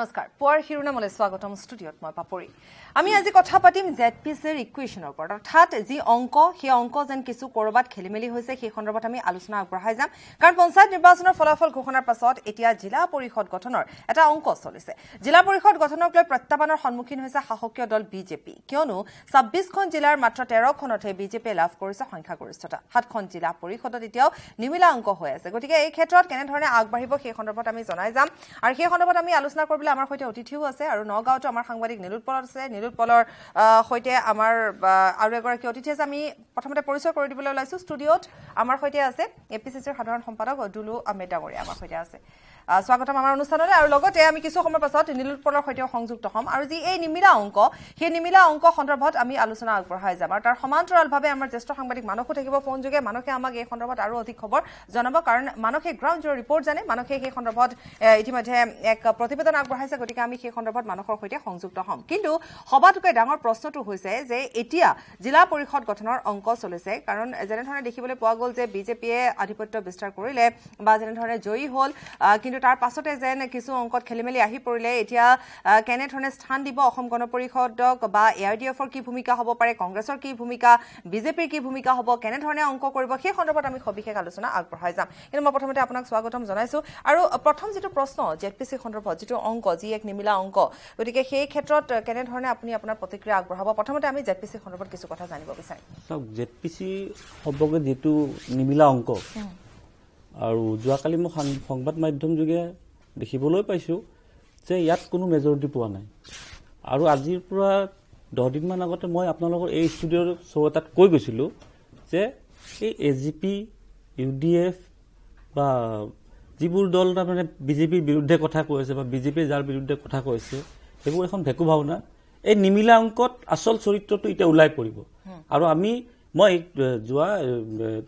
নমস্কাৰ পুৱাৰ শিৰোনামলৈ স্বাগতম ষ্টুডিঅ'ত মই পাপৰি আমি আজি কথা পাতিম জেডপিচিৰ ইকুৱেশ্যনৰ ওপৰত অৰ্থাৎ যি অংক সেই অংক যেন কিছু কৰবাত খেলিমেলি হৈছে সেই সন্দৰ্ভত আমি আলোচনা আগবঢ়াই যাম কাৰণ পঞ্চায়ত নিৰ্বাচনৰ ফলাফল ঘোষণাৰ পাছত এতিয়া জিলা পৰিষদ গঠনৰ এটা অংক চলিছে জিলা পৰিষদ গঠনক লৈ প্ৰত্যাহ্বানৰ সন্মুখীন হৈছে শাসকীয় দল বিজেপি কিয়নো ২৬খন জিলাৰ মাত্ৰ ১৩খনতহে বিজেপিয়ে লাভ কৰিছে সংখ্যাগৰিষ্ঠতা ৭খন জিলা পৰিষদত এতিয়াও নিমিলা অংক হৈ আছে গতিকে এই ক্ষেত্ৰত কেনেধৰণে আগবাঢ়িব সেই সন্দৰ্ভত আমি জনাই যাম আৰু সেই সন্দৰ্ভত আমি আলোচনা কৰিবলৈ আমাৰ সৈতে অতিথিও আছে আৰু নগাঁৱতো আমাৰ সাংবাদিক নীলোৎপল আছে নীলোৎপলৰ সৈতে আমাৰ আৰু এগৰাকী অতিথি আছে আমি প্ৰথমতে পৰিচয় কৰি দিবলৈ ওলাইছো ষ্টুডিঅ'ত আমাৰ সৈতে আছে এপিচিচিৰ সাধাৰণ সম্পাদক দুলু আহমেদ ডাঙৰীয়া আমাৰ সৈতে আছে স্বাগতম আমাৰ অনুষ্ঠানলৈ আৰু লগতে আমি কিছু সময় পাছত নীলোৎপলৰ সৈতে সংযুক্ত হ'ম আৰু যি এই নিমিলা অংক সেই নিমিলা অংক সন্দৰ্ভত আমি আলোচনা আগবঢ়াই যাম আৰু তাৰ সমান্তৰালভাৱে আমাৰ জ্যেষ্ঠ সাংবাদিক মানসো থাকিব ফোন যোগে মানসে আমাক এই সন্দৰ্ভত আৰু অধিক খবৰ জনাব কাৰণ মানসে গ্ৰাউণ্ড জিৰ' ৰিপৰ্ট জানে মানসে সেই সন্দৰ্ভত ইতিমধ্যে এক প্ৰতিবেদন আগবঢ়াইছে গতিকে আমি সেই সন্দৰ্ভত মানসৰ সৈতে সংযুক্ত হ'ম কিন্তু সবাতোকৈ ডাঙৰ প্ৰশ্নটো হৈছে যে এতিয়া জিলা পৰিষদ গঠনৰ অংক চলিছে কাৰণ যেনেধৰণে দেখিবলৈ পোৱা গ'ল যে বিজেপিয়ে আধিপত্য বিস্তাৰ কৰিলে বা যেনেধৰণে জয়ী হ'ল কিন্তু তাৰ পাছতে যেন কিছু অংকত খেলিমেলি আহি পৰিলে এতিয়া কেনেধৰণে স্থান দিব অসম গণ পৰিষদক বা ARDFৰ কি ভূমিকা হ'ব পাৰে কংগ্ৰেছৰ কি ভূমিকা বিজেপিৰ কি ভূমিকা হ'ব কেনেধৰণে অংক কৰিব সেই সন্দৰ্ভত আমি সবিশেষ আলোচনা আগবঢ়াই যাম কিন্তু মই প্ৰথমতে আপোনাক স্বাগতম জনাইছো আৰু প্ৰথম যিটো প্ৰশ্ন জেডপিচি সন্দৰ্ভত যিটো অংক যি এক নিমিলা অংক গতিকে সেই ক্ষেত্ৰত কেনেধৰণে আপুনি আপোনাৰ প্ৰতিক্ৰিয়া আগবঢ়াব প্ৰথমতে আমি জেডপিচি সন্দৰ্ভত কিছু কথা জানিব বিচাৰিম জেডপিচি সম্পৰ্কে যিটো নিমিলা অংক আৰু যোৱাকালি মই সংবাদ মাধ্যম যোগে দেখিবলৈ পাইছোঁ যে ইয়াত কোনো মেজৰিটি পোৱা নাই আৰু আজিৰ পৰা 10 দিনমান আগতে মই আপোনালোকৰ এই ষ্টুডিঅ'ৰ শ্ব' এটাত কৈ গৈছিলোঁ যে এই AGP UDF বা যিবোৰ দল তাৰমানে বিজেপিৰ বিৰুদ্ধে কথা কৈ আছে বা বিজেপিয়ে যাৰ বিৰুদ্ধে কথা কৈছে সেইবোৰ এখন ভেকু ভাওনা এই নিমিলা অংকত আচল চৰিত্ৰটো এতিয়া ওলাই পৰিব আৰু মই যোৱা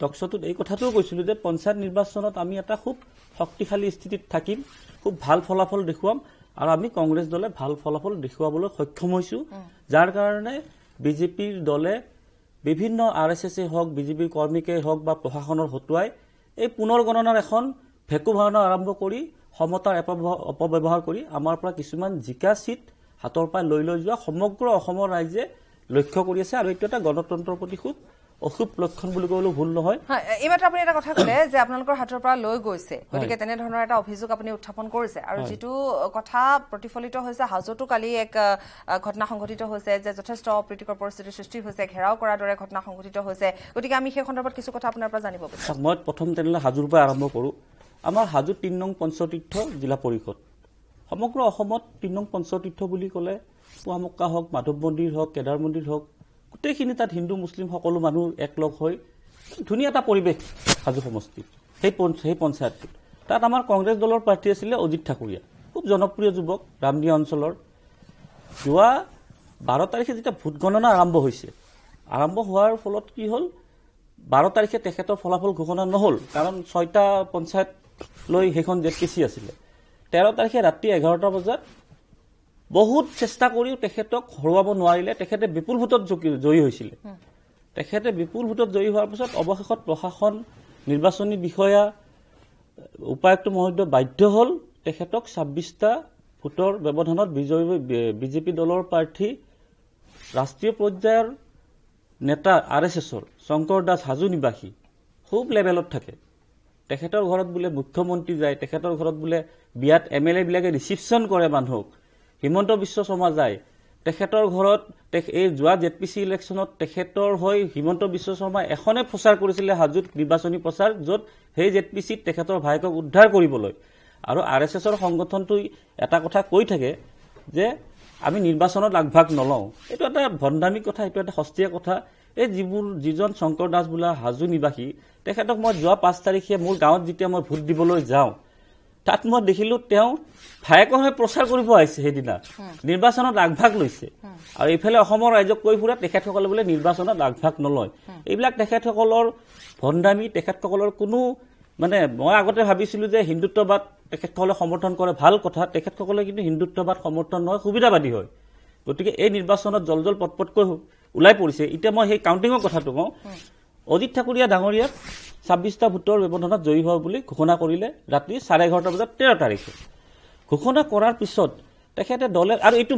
টকশ্বটোত এই কথাটোও কৈছিলোঁ যে পঞ্চায়ত নিৰ্বাচনত আমি এটা খুব শক্তিশালী স্থিতিত থাকিম খুব ভাল ফলাফল দেখুৱাম আৰু আমি কংগ্ৰেছ দলে ভাল ফলাফল দেখুৱাবলৈ সক্ষম হৈছোঁ যাৰ কাৰণে বিজেপিৰ দলে বিভিন্ন RSSে হওক বিজেপিৰ কৰ্মীকেই হওক বা প্ৰশাসনৰ হতুৱাই এই পুনৰ গণনাৰ এখন ভেকু ভাওনা আৰম্ভ কৰি সমতাৰ অপব্যৱহাৰ কৰি আমাৰ পৰা কিছুমান জিকা চিট হাতৰ পৰা লৈ যোৱা সমগ্ৰ অসমৰ ৰাইজে লক্ষ্য কৰি আছে আৰু এইটো এটা গণতন্ত্ৰৰ প্ৰতি খুব অশুভ লক্ষণ বুলি ক'লেও ভুল নহয় এইমাত্ৰ আপুনি এটা কথা ক'লে যে আপোনালোকৰ হাতৰ পৰা লৈ গৈছে গতিকে তেনেধৰণৰ এটা অভিযোগ আপুনি উত্থাপন কৰিছে আৰু যিটো কথা প্ৰতিফলিত হৈছে হাজোতো কালি এক ঘটনা সংঘটিত হৈছে যে যথেষ্ট অপ্ৰীতিকৰ পৰিস্থিতিৰ সৃষ্টি হৈছে ঘেৰাও কৰাৰ দৰে ঘটনা সংঘটিত হৈছে গতিকে আমি সেই সন্দৰ্ভত কিছু কথা আপোনাৰ পৰা জানিব বিচাৰিম মই প্ৰথম তেনেহ'লে হাজোৰ পৰা আৰম্ভ কৰোঁ আমাৰ হাজো ৩ নং পঞ্চতীৰ্থ জিলা পৰিষদ সমগ্ৰ অসমত ৩ নং পঞ্চতীৰ্থ বুলি ক'লে পুৱামক্কা হওক মাধৱ মন্দিৰ হওক কেদাৰ মন্দিৰ হওক গোটেইখিনি তাত হিন্দু মুছলিম সকলো মানুহ একলগ হৈ ধুনীয়া এটা পৰিৱেশ হাজো সমষ্টিত সেই পঞ্চায়তটোত তাত আমাৰ কংগ্ৰেছ দলৰ প্ৰাৰ্থী আছিলে অজিত ঠাকুৰীয়া খুব জনপ্ৰিয় যুৱক ৰামদিয়া অঞ্চলৰ যোৱা 12 তাৰিখে যেতিয়া ভোট গণনা আৰম্ভ হৈছে আৰম্ভ হোৱাৰ ফলত কি হ'ল 12 তাৰিখে তেখেতৰ ফলাফল ঘোষণা নহ'ল কাৰণ 6টা পঞ্চায়ত লৈ সেইখন জেডপিচি আছিলে 13 তাৰিখে ৰাতি 11টা বজাত বহুত চেষ্টা কৰিও তেখেতক হৰুৱাব নোৱাৰিলে তেখেতে বিপুল ভোটত জয়ী হৈছিলে তেখেতে বিপুল ভোটত জয়ী হোৱাৰ পিছত অৱশেষত প্ৰশাসন নিৰ্বাচনী বিষয়া উপায়ুক্ত মহোদয় বাধ্য হ'ল তেখেতক 26টা ভোটৰ ব্যৱধানত বিজেপি দলৰ প্ৰাৰ্থী ৰাষ্ট্ৰীয় পৰ্যায়ৰ নেতা RSSৰ শংকৰ দাস হাজো নিবাসী খুব লেভেলত থাকে তেখেতৰ ঘৰত বোলে মুখ্যমন্ত্ৰী যায় তেখেতৰ ঘৰত বোলে বিয়াত MLA বিলাকে ৰিচিপশ্যন কৰে মানুহক হিমন্ত বিশ্ব শৰ্মা যায় তেখেতৰ ঘৰত এই যোৱা জেডপিচি ইলেকশ্যনত তেখেতৰ হৈ হিমন্ত বিশ্ব শৰ্মা এখনে প্ৰচাৰ কৰিছিলে হাজোত নিৰ্বাচনী প্ৰচাৰ য'ত সেই জেডপিচিত তেখেতৰ ভাইকক উদ্ধাৰ কৰিবলৈ আৰু RSSৰ সংগঠনটো এটা কথা কৈ থাকে যে আমি নিৰ্বাচনত আগভাগ নলওঁ এইটো এটা ভণ্ডামী কথা এইটো এটা সস্তীয়া কথা এই যিজন শংকৰ দাস বোলা হাজো নিবাসী তেখেতক মই যোৱা 5 তাৰিখে মোৰ গাঁৱত যেতিয়া মই ভোট দিবলৈ যাওঁ তাত মই দেখিলোঁ তেওঁ ভায়েকৰ হৈ প্ৰচাৰ কৰিব আহিছে সেইদিনা নিৰ্বাচনত আগভাগ লৈছে আৰু এইফালে অসমৰ ৰাইজক কৈ ফুৰে তেখেতসকলে বোলে নিৰ্বাচনত আগভাগ নলয় এইবিলাক তেখেতসকলৰ ভণ্ডামী তেখেতসকলৰ কোনো মানে মই আগতে ভাবিছিলোঁ যে হিন্দুত্ববাদ তেখেতসকলে সমৰ্থন কৰে ভাল কথা তেখেতসকলে কিন্তু হিন্দুত্ববাদ সমৰ্থন নহয় সুবিধাবাদী হয় গতিকে এই নিৰ্বাচনত জলজল পটপটকৈ ওলাই পৰিছে এতিয়া মই সেই কাউণ্টিঙৰ কথাটো কওঁ অজিত ঠাকুৰীয়া ডাঙৰীয়াক 26টা ভোটৰ ব্যৱধানত জয়ী হোৱা বুলি ঘোষণা কৰিলে ৰাতি 11:30 বজাত 13 তাৰিখে ঘোষণা কৰাৰ পিছত তেখেতে দলে আৰু এইটো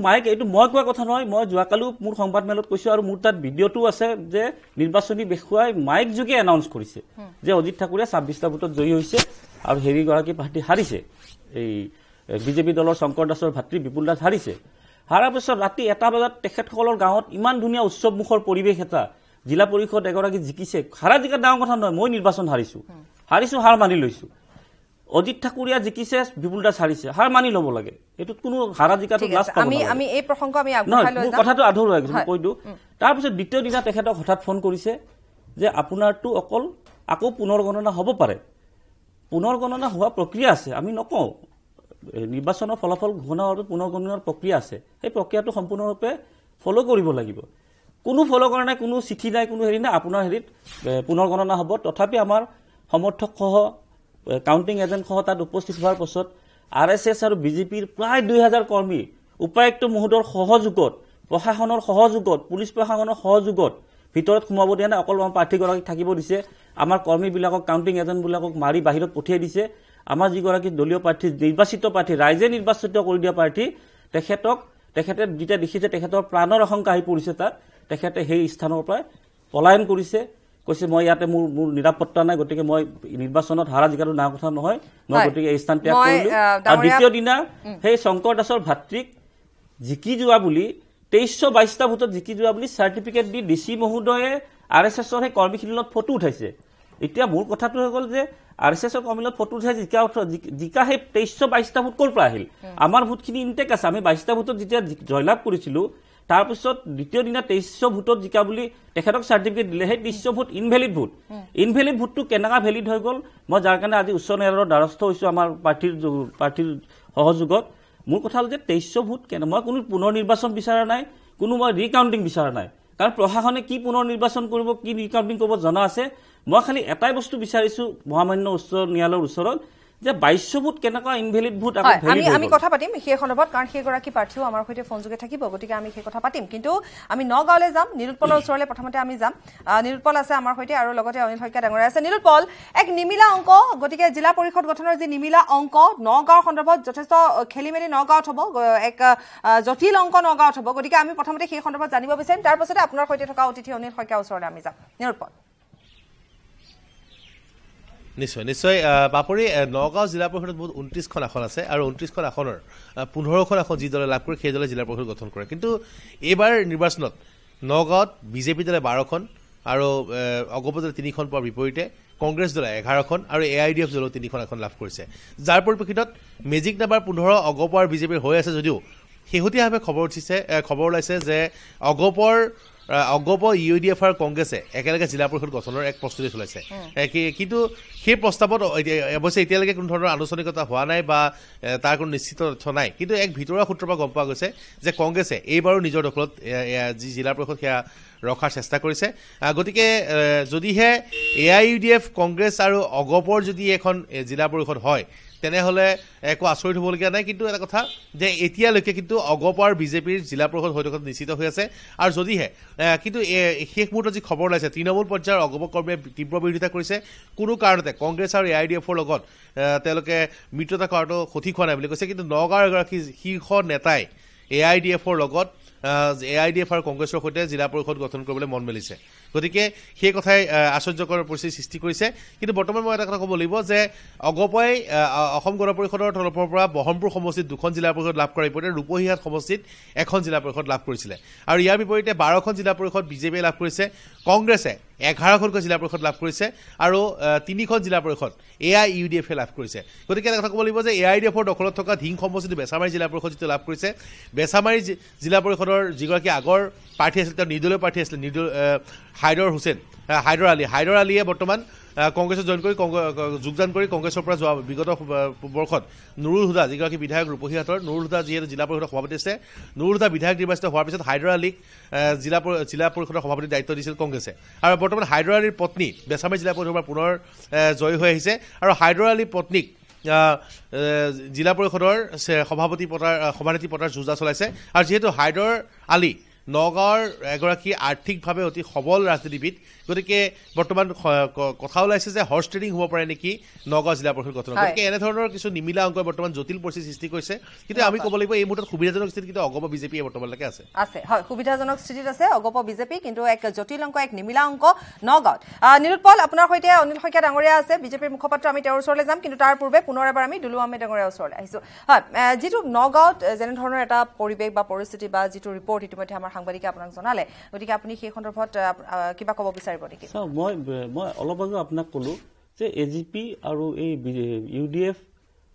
মই কোৱা কথা নহয় মই যোৱাকালিও মোৰ সংবাদমেলত কৈছো আৰু মোৰ তাত ভিডিঅ'টো আছে যে নিৰ্বাচনী বিষয়াই মাইক যোগে এনাউন্স কৰিছে যে অজিত ঠাকুৰীয়া 26টা ভোটত জয়ী হৈছে আৰু হেৰিগৰাকী পাৰ্টি হাৰিছে এই বিজেপি দলৰ শংকৰ দাসৰ ভাতৃ বিপুল দাস হাৰিছে হাৰাৰ পিছত ৰাতি 1 বজাত তেখেতসকলৰ গাঁৱত ইমান ধুনীয়া উৎসৱমুখৰ পৰিৱেশ এটা জিলা পৰিষদ এগৰাকী জিকিছে হাৰা জিকা ডাঙৰ কথা নহয় মই নিৰ্বাচন হাৰিছো হাৰ মানি লৈছো অজিত ঠাকুৰীয়া জিকিছে বিপুল দাস হাৰিছে হাৰ মানি ল'ব লাগে এইটোত কোনো হাৰা জিকাটো লাজ পাব নালাগে আমি এই প্ৰসংগ আমি আগবঢ়াই লৈ যাম কথাটো আধৰুৱা গৈছে কৈ দিওঁ তাৰ পিছত দ্বিতীয় দিনা তেখেতক হঠাৎ ফোন কৰিছে যে আপোনাৰটো অকল আকৌ পুনৰ গণনা হ'ব পাৰে পুনৰ গণনা হোৱা প্ৰক্ৰিয়া আছে আমি নকওঁ নিৰ্বাচনৰ ফলাফল ঘোষণা হোৱাৰ পুনৰ গণনাৰ প্ৰক্ৰিয়া আছে সেই প্ৰক্ৰিয়াটো সম্পূৰ্ণৰূপে ফলো কৰিব লাগিব কোনো ফলো কৰা নাই কোনো চিঠি নাই কোনো হেৰি নাই আপোনাৰ হেৰিত পুনৰ গণনা হ'ব তথাপি আমাৰ সমৰ্থক সহ কাউণ্টিং এজেণ্ট সহ তাত উপস্থিত হোৱাৰ পাছত আৰএছএছ আৰু বিজেপিৰ প্ৰায় 2000 কৰ্মী উপায়ুক্ত মহোদয়ৰ সহযোগত প্ৰশাসনৰ সহযোগত পুলিচ প্ৰশাসনৰ সহযোগত ভিতৰত সোমাব দিয়া নাই অকল প্ৰাৰ্থীগৰাকীক থাকিব দিছে আমাৰ কৰ্মীবিলাকক কাউণ্টিং এজেণ্টবিলাকক মাৰি বাহিৰত পঠিয়াই দিছে আমাৰ যিগৰাকী দলীয় প্ৰাৰ্থী নিৰ্বাচিত প্ৰাৰ্থী ৰাইজে নিৰ্বাচিত কৰি দিয়া প্ৰাৰ্থী তেখেতে যেতিয়া দেখিছে তেখেতৰ প্ৰাণৰ আশংকা আহি পৰিছে তাত তেখেতে সেই স্থানৰ পৰা পলায়ন কৰিছে কৈছে মই ইয়াতে মোৰ নিৰাপত্তা নাই গতিকে মই নিৰ্বাচনত হাৰা জিকাটো না কথা নহয় মই গতিকে এই স্থান ত্যাগ কৰিলো আৰু দ্বিতীয় দিনা সেই শংকৰ দাসৰ ভাতৃক জিকি যোৱা বুলি 2322টা ভোটত জিকি যোৱা বুলি চাৰ্টিফিকেট দি ডিসি মহোদয়ে আৰএছএছৰ সেই কৰ্মীখিনিলত ফটো উঠাইছে এতিয়া মোৰ কথাটো হৈ গ'ল যে আৰএছএছৰ কৰ্মীলত ফটো উঠাই জিকা সেই 2322টা ভোট ক'ৰ পৰা আহিল আমাৰ ভোটখিনি ইনটেক আছে আমি 22টা ভোটত যেতিয়া জয়লাভ কৰিছিলো তাৰ পিছত দ্বিতীয় দিনা 2300 ভোটত জিকা বুলি তেখেতক চাৰ্টিফিকেট দিলে সেই 2300 ভোট ইনভেলিড ভোটটো কেনেকা ভেলিড হৈ গ'ল মই যাৰ কাৰণে আজি উচ্চ ন্যায়ালয়ৰ দ্বাৰস্থ হৈছো আমাৰ পাৰ্টিৰ সহযোগত মোৰ কথা হ'ল যে 2300 ভোট কেনে মই কোনো পুনৰ নিৰ্বাচন বিচাৰা নাই কোনো মই ৰিকাউণ্টিং বিচাৰা নাই কাৰণ প্ৰশাসনে কি পুনৰ নিৰ্বাচন কৰিব কি ৰিকাউণ্টিং কৰিব জনা আছে মই খালি এটাই বস্তু বিচাৰিছো মহামান্য উচ্চ ন্যায়ালয়ৰ ওচৰত যে 2200 ভোট কেনেকা ইনভেলিড ভোট আমি কথা পাতিম সেই সন্দৰ্ভত কাৰণ সেই গৰাকী প্ৰাৰ্থীও আমাৰ সৈতে ফোন যোগে থাকিব গতিকে আমি সেই কথা পাতিম কিন্তু আমি নগাঁৱলৈ যাম নিৰুৎপলৰ ওচৰলৈ প্ৰথমতে আমি যাম নিৰুৎপল আছে আমাৰ সৈতে আৰু লগতে অনিল শইকীয়া ডাঙৰীয়া আছে নিৰুৎপল এক নিমিলা অংক গতিকে জিলা পৰিষদ গঠনৰ যি নিমিলা অংক নগাঁৱৰ সন্দৰ্ভত যথেষ্ট খেলিমেলি নগাঁৱত হ'ব এক জটিল অংক নগাঁৱত হ'ব গতিকে আমি প্ৰথমতে সেই সন্দৰ্ভত জানিব বিচাৰিম তাৰ পাছতে আপোনাৰ সৈতে থকা অতিথি অনিল শইকীয়াৰ ওচৰলৈ আমি যাম নিৰুৎপল নিশ্চয় বাপৰি নগাঁও জিলা পৰিষদত বহুত 29খন আসন আছে আৰু 29খন আসনৰ 15খন আসন যি দলে লাভ কৰে সেই দলে জিলা পৰিষদ গঠন কৰে কিন্তু এইবাৰ নিৰ্বাচনত নগাঁৱত বিজেপি দলে 12খন আৰু অগপ দলে 3খন পোৱাৰ বিপৰীতে কংগ্ৰেছ দলে 11খন আৰু এআইডিএফ দলে 3খন আসন লাভ কৰিছে যাৰ পৰিপ্ৰেক্ষিতত মেজিক নাম্বাৰ 15 অগপ আৰু বিজেপিৰ হৈ আছে যদিও শেহতীয়াভাৱে খবৰ ওলাইছে যে অগপ ইউডিএফ আৰু কংগ্ৰেছে একেলগে জিলা পৰিষদ গঠনৰ এক প্ৰস্তুতি চলাইছে কিন্তু সেই প্ৰস্তাৱত অৱশ্যে এতিয়ালৈকে কোনো ধৰণৰ আনুষ্ঠানিকতা হোৱা নাই বা তাৰ কোনো নিশ্চিত তথ্য নাই কিন্তু এক ভিতৰুৱা সূত্ৰৰ পৰা গম পোৱা গৈছে যে কংগ্ৰেছে এইবাৰো নিজৰ দখলত যি জিলা পৰিষদ সেয়া ৰখাৰ চেষ্টা কৰিছে গতিকে যদিহে এআইইউডিএফ কংগ্ৰেছ আৰু অগপৰ যদি এখন জিলা পৰিষদ হয় তেনেহলে একো আচৰিত হ'বলগীয়া নাই কিন্তু এটা কথা যে এতিয়ালৈকে কিন্তু অগপ আৰু বিজেপিৰ জিলা পৰিষদ হৈ থকাটো নিশ্চিত হৈ আছে আৰু যদিহে কিন্তু শেষ মুহূৰ্তত যি খবৰ ওলাইছে তৃণমূল পৰ্যায়ৰ অগপ কৰ্মীয়ে তীব্ৰ বিৰোধিতা কৰিছে কোনো কাৰণতে কংগ্ৰেছ আৰু এআইডিএফৰ লগত তেওঁলোকে মিত্ৰতা কৰাটো সঠিক হোৱা নাই বুলি কৈছে কিন্তু নগাঁৱৰ এগৰাকী শীৰ্ষ নেতাই এআইডিএফৰ লগত এআইডিএফ আৰু কংগ্ৰেছৰ সৈতে জিলা পৰিষদ গঠন কৰিবলৈ মন মেলিছে গতিকে সেই কথাই আশ্চৰ্যকৰ পৰিস্থিতি সৃষ্টি কৰিছে কিন্তু বৰ্তমান মই এটা কথা ক'ব লাগিব যে অগপই অসম গণ পৰিষদৰ তৰফৰ পৰা বহৰমপুৰ সমষ্টিত 2খন জিলা পৰিষদ লাভ কৰাৰ বিপৰীতে ৰূপহীহাট সমষ্টিত 1খন জিলা পৰিষদ লাভ কৰিছিলে আৰু ইয়াৰ বিপৰীতে 12খন জিলা পৰিষদ বিজেপিয়ে লাভ কৰিছে কংগ্ৰেছে 11খনকৈ জিলা পৰিষদ লাভ কৰিছে আৰু 3খন জিলা পৰিষদ এআইইউডিএফে লাভ কৰিছে গতিকে এটা কথা ক'ব লাগিব যে এআইডিএফৰ দখলত থকা ধিং সমষ্টিটো বেছামাৰী জিলা পৰিষদ যিটো লাভ কৰিছে বেছামাৰী জিলা পৰিষদৰ যিগৰাকী আগৰ প্ৰাৰ্থী আছিল তেওঁ নিৰ্দলীয় প্ৰাৰ্থী আছিল হাইদৰ আলীয়ে বৰ্তমান কংগ্ৰেছত যোগদান কৰি কংগ্ৰেছৰ পৰা যোৱা বিগত বৰ্ষত নুৰুল হুদা যিগৰাকী বিধায়ক ৰূপহীহাটৰ নুৰুল হুদা যিহেতু জিলা পৰিষদৰ সভাপতি আছে নুৰুল হুদা বিধায়ক নিৰ্বাচিত হোৱাৰ পিছত হাইদৰ আলীক জিলা পৰিষদৰ সভাপতিৰ দায়িত্ব দিছিল কংগ্ৰেছে আৰু বৰ্তমান হাইদৰ আলীৰ পত্নী বেছামাৰী জিলা পৰিষদৰ পৰা পুনৰ জয়ী হৈ আহিছে আৰু হাইদৰ আলীৰ পত্নীক জিলা পৰিষদৰ সভাপতি পতাৰ যুঁজা চলাইছে আৰু যিহেতু হাইদৰ আলী নগাঁৱৰ এগৰাকী আৰ্থিকভাৱে অতি সবল ৰাজনীতিবিদ গতিকে বৰ্তমান কথা ওলাইছে যে হৰ্চ ট্ৰেডিং হ'ব পাৰে নেকি নগাঁও জিলা পৰিষদ গঠন গতিকে এনেধৰণৰ কিছু নিমিলা অংকই বৰ্তমান জটিল পৰিস্থিতি সৃষ্টি কৰিছে কিন্তু আমি ক'ব লাগিব এই মুহূৰ্তত সুবিধাজনক স্থিতিত কিন্তু অগপ বিজেপি বৰ্তমানলৈকে আছে হয় সুবিধাজনক স্থিতিত আছে অগপ বিজেপি কিন্তু এক জটিল অংক এক নিমিলা অংক নগাঁৱত নিৰুৎপল আপোনাৰ সৈতে অনিল শইকীয়া ডাঙৰীয়া আছে বিজেপিৰ মুখপাত্ৰ আমি তেওঁৰ ওচৰলৈ যাম কিন্তু তাৰ পূৰ্বে পুনৰ এবাৰ আমি দুলু আহমেদ ডাঙৰীয়াৰ ওচৰলৈ আহিছোঁ হয় যিটো নগাঁৱত যেনেধৰণৰ এটা পৰিৱেশ বা পৰিস্থিতি বা যিটো ৰিপৰ্ট ইতিমধ্যে আমাৰ সাংবাদিকে আপোনাক জনালে গতিকে আপুনি সেই সন্দৰ্ভত কিবা ক'ব বিচাৰিব নেকি মই অলপ আগতে আপোনাক ক'লো যে এজিপি আৰু এই ইউডিএফ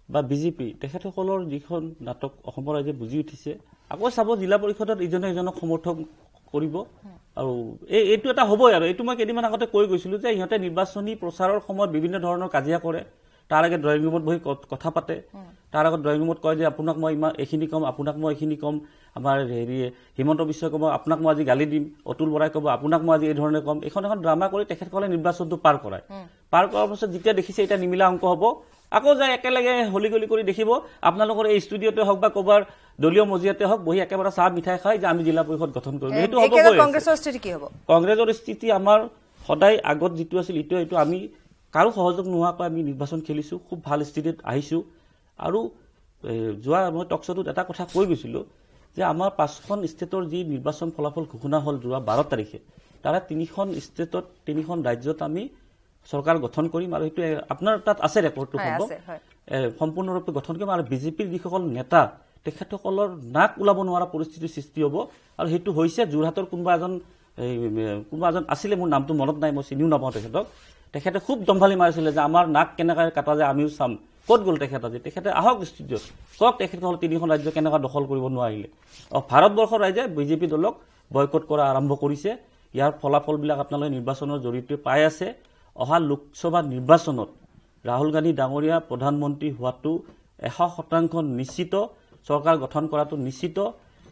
বা বিজেপি তেখেতসকলৰ যিখন নাটক অসমৰ ৰাইজে বুজি উঠিছে আকৌ চাব জিলা পৰিষদত ইজনে ইজনক সমৰ্থন কৰিব আৰু এইটো এটা হ'বই আৰু এইটো মই কেইদিনমান আগতে কৈ গৈছিলোঁ যে ইহঁতে নিৰ্বাচনী প্ৰচাৰৰ সময়ত বিভিন্ন ধৰণৰ কাজিয়া কৰে তাৰ আগত ড্ৰয়িং ৰুমত বহি কথা পাতে তাৰ আগত ড্ৰয়িং ৰুমত কয় যে আপোনাক মই ইমান এইখিনি ক'ম আপোনাক মই এইখিনি ক'ম আমাৰ হিমন্ত বিশ্বই ক'ব আপোনাক মই আজি গালি দিম অতুল বৰাই ক'ব আপোনাক মই আজি এই ধৰণে ক'ম এখন ড্ৰামা কৰি তেখেতসকলে নিৰ্বাচনটো পাৰ কৰায় পাৰ কৰাৰ পাছত যেতিয়া দেখিছে এতিয়া নিমিলা অংক হ'ব আকৌ যায় একেলগে হলি গলি কৰি দেখিব আপোনালোকৰ এই ষ্টুডিঅ'তে হওক বা ক'ৰবাৰ দলীয় মজিয়াতে হওক বহি একেবাৰে চাহ মিঠাই খাই যে আমি জিলা পৰিষদ গঠন কৰিম সেইটো হ'ব কংগ্ৰেছৰ স্থিতি কি হ'ব কংগ্ৰেছৰ স্থিতি আমাৰ সদায় আগত যিটো আছিল এইটো আমি কাৰো সহযোগ নোহোৱাকৈ আমি নিৰ্বাচন খেলিছোঁ খুব ভাল স্থিতিত আহিছোঁ আৰু যোৱা মই টকশ্ব'টোত এটা কথা কৈ গৈছিলোঁ যে আমাৰ 5খন ষ্টেটৰ যি নিৰ্বাচন ফলাফল ঘোষণা হ'ল যোৱা 12 তাৰিখে তাৰে 3খন ষ্টেটত 3খন ৰাজ্যত আমি চৰকাৰ গঠন কৰিম আৰু সেইটো আপোনাৰ তাত আছে ৰেকৰ্ডটো সম্পূৰ্ণৰূপে গঠন কৰিম আৰু বিজেপিৰ যিসকল নেতা তেখেতসকলৰ নাক ওলাব নোৱাৰা পৰিস্থিতিৰ সৃষ্টি হ'ব আৰু সেইটো হৈছে যোৰহাটৰ কোনোবা এজন আছিলে মোৰ নামটো মনত নাই মই চিনিও নাপাওঁ তেখেতে খুব দম্ভালি মাৰিছিলে যে আমাৰ নাক কেনেকৈ কাটা যায় আমিও চাম ক'ত গ'ল তেখেতে আহক ষ্টুডিঅ'ত কওক তেখেতসকলে 3খন ৰাজ্য কেনেকুৱা দখল কৰিব নোৱাৰিলে ভাৰতবৰ্ষৰ ৰাইজে বিজেপি দলক বয়কট কৰা আৰম্ভ কৰিছে ইয়াৰ ফলাফলবিলাক আপোনালোকে নিৰ্বাচনৰ জৰিয়তে পাই আছে অহা লোকসভা নিৰ্বাচনত ৰাহুল গান্ধী ডাঙৰীয়া প্ৰধানমন্ত্ৰী হোৱাটো 100% নিশ্চিত চৰকাৰ গঠন কৰাটো নিশ্চিত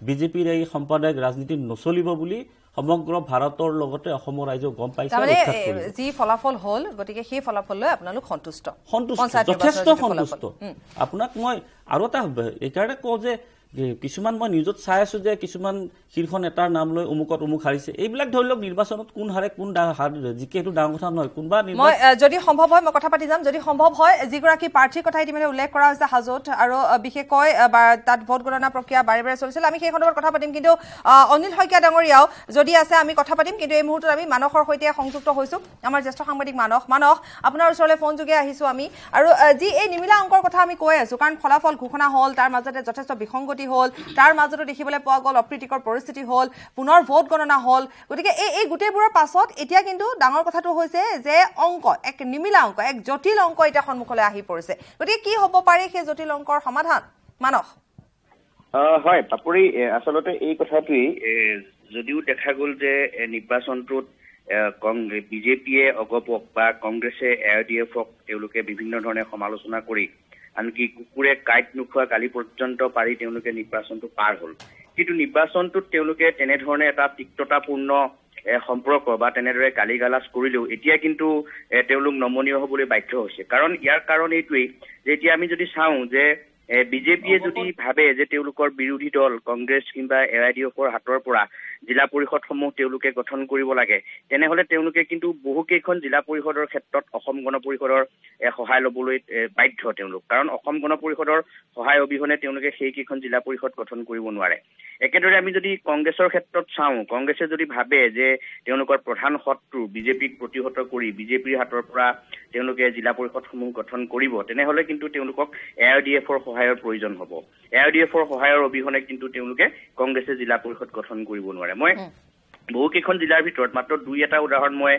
বিজেপিৰ এই সম্প্ৰদায়িক ৰাজনীতি নচলিব বুলি সমগ্ৰ ভাৰতৰ লগতে অসমৰ ৰাইজে গম পাইছে যি ফলাফল হ'ল গতিকে সেই ফলাফল লৈ আপোনালোক সন্তুষ্ট যথেষ্ট সন্তুষ্ট আপোনাক মই আৰু এটা এইকাৰণে কওঁ যে কিছুমান মই নিউজত চাই আছো যে কিছুমান শীৰ্ষ নেতাৰ নাম লৈ অমুকত অমুক হাৰিছে এইবিলাক ধৰি লওক নিৰ্বাচনত কোন হাৰে কোন জিকে এইটো ডাঙৰ কথা নহয় কোনোবা মই যদি সম্ভৱ হয় মই কথা পাতি যাম যদি সম্ভৱ হয় যিগৰাকী প্ৰাৰ্থীৰ কথা ইতিমধ্যে উল্লেখ কৰা হৈছে হাজোত আৰু বিশেষকৈ তাত ভোট গণনা প্ৰক্ৰিয়া বাৰে বাৰে চলিছিল আমি সেই সন্দৰ্ভত কথা পাতিম কিন্তু অনিল শইকীয়া ডাঙৰীয়াও যদি আছে আমি কথা পাতিম কিন্তু এই মুহূৰ্তত আমি মানসৰ সৈতে সংযুক্ত হৈছোঁ আমাৰ জ্যেষ্ঠ সাংবাদিক মানস আপোনাৰ ওচৰলৈ ফোন যোগে আহিছোঁ আমি আৰু যি এই নিমিলা অংকৰ কথা আমি কৈ আছোঁ কাৰণ ফলাফল ঘোষণা হ'ল তাৰ মাজতে যথেষ্ট বিসংগতি হ'ল তাৰ মাজতো দেখিবলৈ পোৱা গ'ল অপ্ৰীতিকৰ পৰিস্থিতি হ'ল পুনৰ ভোট গণনা হ'ল গতিকে এই গোটেইবোৰৰ পাছত এতিয়া কিন্তু ডাঙৰ কথাটো হৈছে যে অংক এক নিমিলা অংক এক জটিল অংক এতিয়া সন্মুখলৈ আহি পৰিছে গতিকে কি হ'ব পাৰে সেই জটিল অংকৰ সমাধান মানস হয় পাপৰি আচলতে এই কথাটোৱেই যদিও দেখা গ'ল যে নিৰ্বাচনটোত বিজেপিয়ে অগপক বা কংগ্ৰেছে এআইডিএফক তেওঁলোকে বিভিন্ন ধৰণে সমালোচনা কৰি আনকি কুকুৰে কাইট নোখোৱা কালি পৰ্যন্ত পাৰি তেওঁলোকে নিৰ্বাচনটো পাৰ হ'ল কিন্তু নিৰ্বাচনটোত তেওঁলোকে তেনেধৰণে এটা তিক্ততাপূৰ্ণ সম্পৰ্ক বা তেনেদৰে গালি গালাজ কৰিলেও এতিয়া কিন্তু তেওঁলোক নমনীয় হ'বলৈ বাধ্য হৈছে কাৰণ ইয়াৰ কাৰণ এইটোৱেই যে এতিয়া আমি যদি চাওঁ যে বিজেপিয়ে যদি ভাবে যে তেওঁলোকৰ বিৰোধী দল কংগ্ৰেছ কিংবা এআইডিএফৰ হাতৰ পৰা জিলা পৰিষদসমূহ তেওঁলোকে গঠন কৰিব লাগে তেনেহলে তেওঁলোকে কিন্তু বহুকেইখন জিলা পৰিষদৰ ক্ষেত্ৰত অসম গণ পৰিষদৰ সহায় ল'বলৈ বাধ্য তেওঁলোক কাৰণ অসম গণ পৰিষদৰ সহায় অবিহনে তেওঁলোকে সেইকেইখন জিলা পৰিষদ গঠন কৰিব নোৱাৰে একেদৰে আমি যদি কংগ্ৰেছৰ ক্ষেত্ৰত চাওঁ কংগ্ৰেছে যদি ভাবে যে তেওঁলোকৰ প্ৰধান শত্ৰু বিজেপিক প্ৰতিহত কৰি বিজেপিৰ হাতৰ পৰা তেওঁলোকে জিলা পৰিষদসমূহ গঠন কৰিব তেনেহলে কিন্তু তেওঁলোকক এআইডিএফৰ সহায়ৰ প্ৰয়োজন হ'ব এআইডিএফৰ সহায়ৰ অবিহনে কিন্তু তেওঁলোকে কংগ্ৰেছে জিলা পৰিষদ গঠন কৰিব নোৱাৰে মই বহুকেইখন জিলাৰ ভিতৰত মাত্ৰ 2-এটা উদাহৰণ মই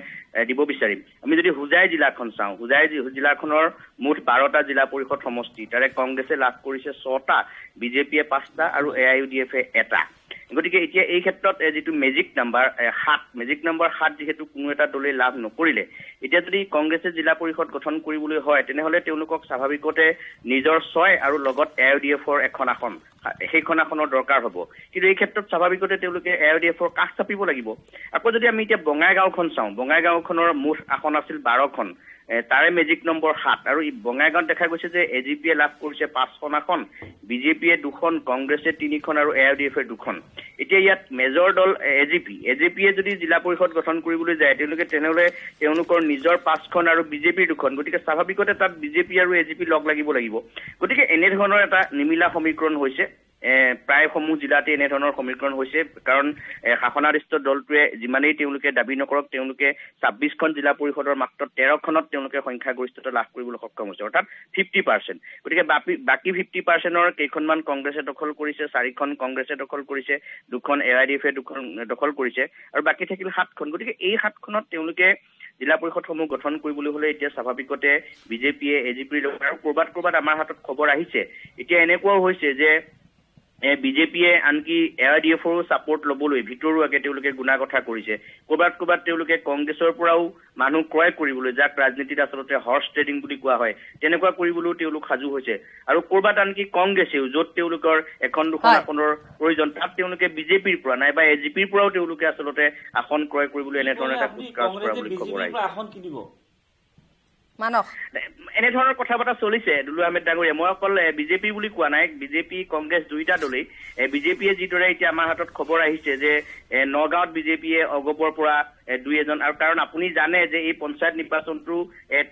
দিব বিচাৰিম আমি যদি হুজাই জিলাখন চাওঁ হুজাই জিলাখনৰ মুঠ 12টা জিলা পৰিষদ সমষ্টি তাৰে কংগ্ৰেছে লাভ কৰিছে 6টা বিজেপিয়ে 5টা আৰু এআইডিএফে 1টা গতিকে এতিয়া এই ক্ষেত্ৰত যিটো মেজিক নাম্বাৰ 7 যিহেতু কোনো এটা দলে লাভ নকৰিলে এতিয়া যদি কংগ্ৰেছে জিলা পৰিষদ গঠন কৰিবলৈ হয় তেনেহলে তেওঁলোকক স্বাভাৱিকতে নিজৰ 6 আৰু লগত এআইডিএফৰ এখন আসন সেইখন আসনৰ দৰকাৰ হ'ব কিন্তু এই ক্ষেত্ৰত স্বাভাৱিকতে তেওঁলোকে এআইডিএফৰ কাষ চাপিব লাগিব আকৌ যদি আমি এতিয়া বঙাইগাঁওখন চাওঁ বঙাইগাঁওখনৰ মুঠ আসন আছিল 12খন তাৰে মেজিক নম্বৰ 7 আৰু বঙাইগাঁৱত দেখা গৈছে যে এজিপিয়ে লাভ কৰিছে 5খন আসন, বিজেপিয়ে 2খন, কংগ্ৰেছে 3খন আৰু এআইডিএফে 2খন। এতিয়া ইয়াত মেজৰ দল এজিপিয়ে যদি জিলা পৰিষদ গঠন কৰিবলৈ যায় তেনেহলে তেওঁলোকৰ নিজৰ 5খন আৰু বিজেপিৰ 2খন, গতিকে স্বাভাৱিকতে তাত বিজেপি আৰু এজিপি লগ লাগিব। গতিকে এনেধৰণৰ এটা নিমিলা সমীকৰণ হৈছে। প্ৰায়সমূহ জিলাতে এনেধৰণৰ সমীকৰণ হৈছে, কাৰণ শাসনাধিষ্ঠ দলটোৱে যিমানেই তেওঁলোকে দাবী নকৰক তেওঁলোকে 26খন জিলা পৰিষদৰ মাত্ৰ 13খনত তেওঁলোকে সংখ্যাগৰিষ্ঠতা লাভ কৰিবলৈ সক্ষম হৈছে, অৰ্থাৎ 50%। গতিকে বাকী 50%ৰ কেইখনমান কংগ্ৰেছে দখল কৰিছে, 4খন কংগ্ৰেছে দখল কৰিছে, 2খন এআইডিএফে দখল কৰিছে আৰু বাকী থাকিল 7খন। গতিকে এই 7খনত তেওঁলোকে জিলা পৰিষদসমূহ গঠন কৰিবলৈ হলে এতিয়া স্বাভাৱিকতে বিজেপিয়ে এজিপিৰ আৰু কৰবাত আমাৰ হাতত খবৰ আহিছে এতিয়া এনেকুৱাও হৈছে যে বিজেপিয়ে আনকি এআইডিএফৰো ছাপোৰ্ট ল'বলৈ ভিতৰুৱাকে তেওঁলোকে গুণা কথা কৰিছে। কৰবাত তেওঁলোকে কংগ্ৰেছৰ পৰাও মানুহ ক্ৰয় কৰিবলৈ, যাক ৰাজনীতিত আচলতে হৰ্চ ট্ৰেডিং বুলি কোৱা হয়, তেনেকুৱা কৰিবলৈও তেওঁলোক সাজু হৈছে। আৰু কৰবাত আনকি কংগ্ৰেছেও য'ত তেওঁলোকৰ 1-2খন আসনৰ প্ৰয়োজন তাত তেওঁলোকে বিজেপিৰ পৰা নাইবা এজিপিৰ পৰাও তেওঁলোকে আচলতে আসন ক্ৰয় কৰিবলৈ এনেধৰণৰ এটা কুচকাৱাজ কৰা বুলি খবৰ আহিছে। এনেধৰণৰ কথা বতৰা চলিছে দুলু আহমেদ ডাঙৰীয়া। মই অকল বিজেপি বুলি কোৱা নাই, বিজেপি কংগ্ৰেছ দুইটা দলেই। বিজেপিয়ে যিদৰে এতিয়া আমাৰ হাতত খবৰ আহিছে যে নগাঁৱত বিজেপিয়ে অগপৰ পৰা 2-এজন, আৰু কাৰণ আপুনি জানে যে এই পঞ্চায়ত নিৰ্বাচনটো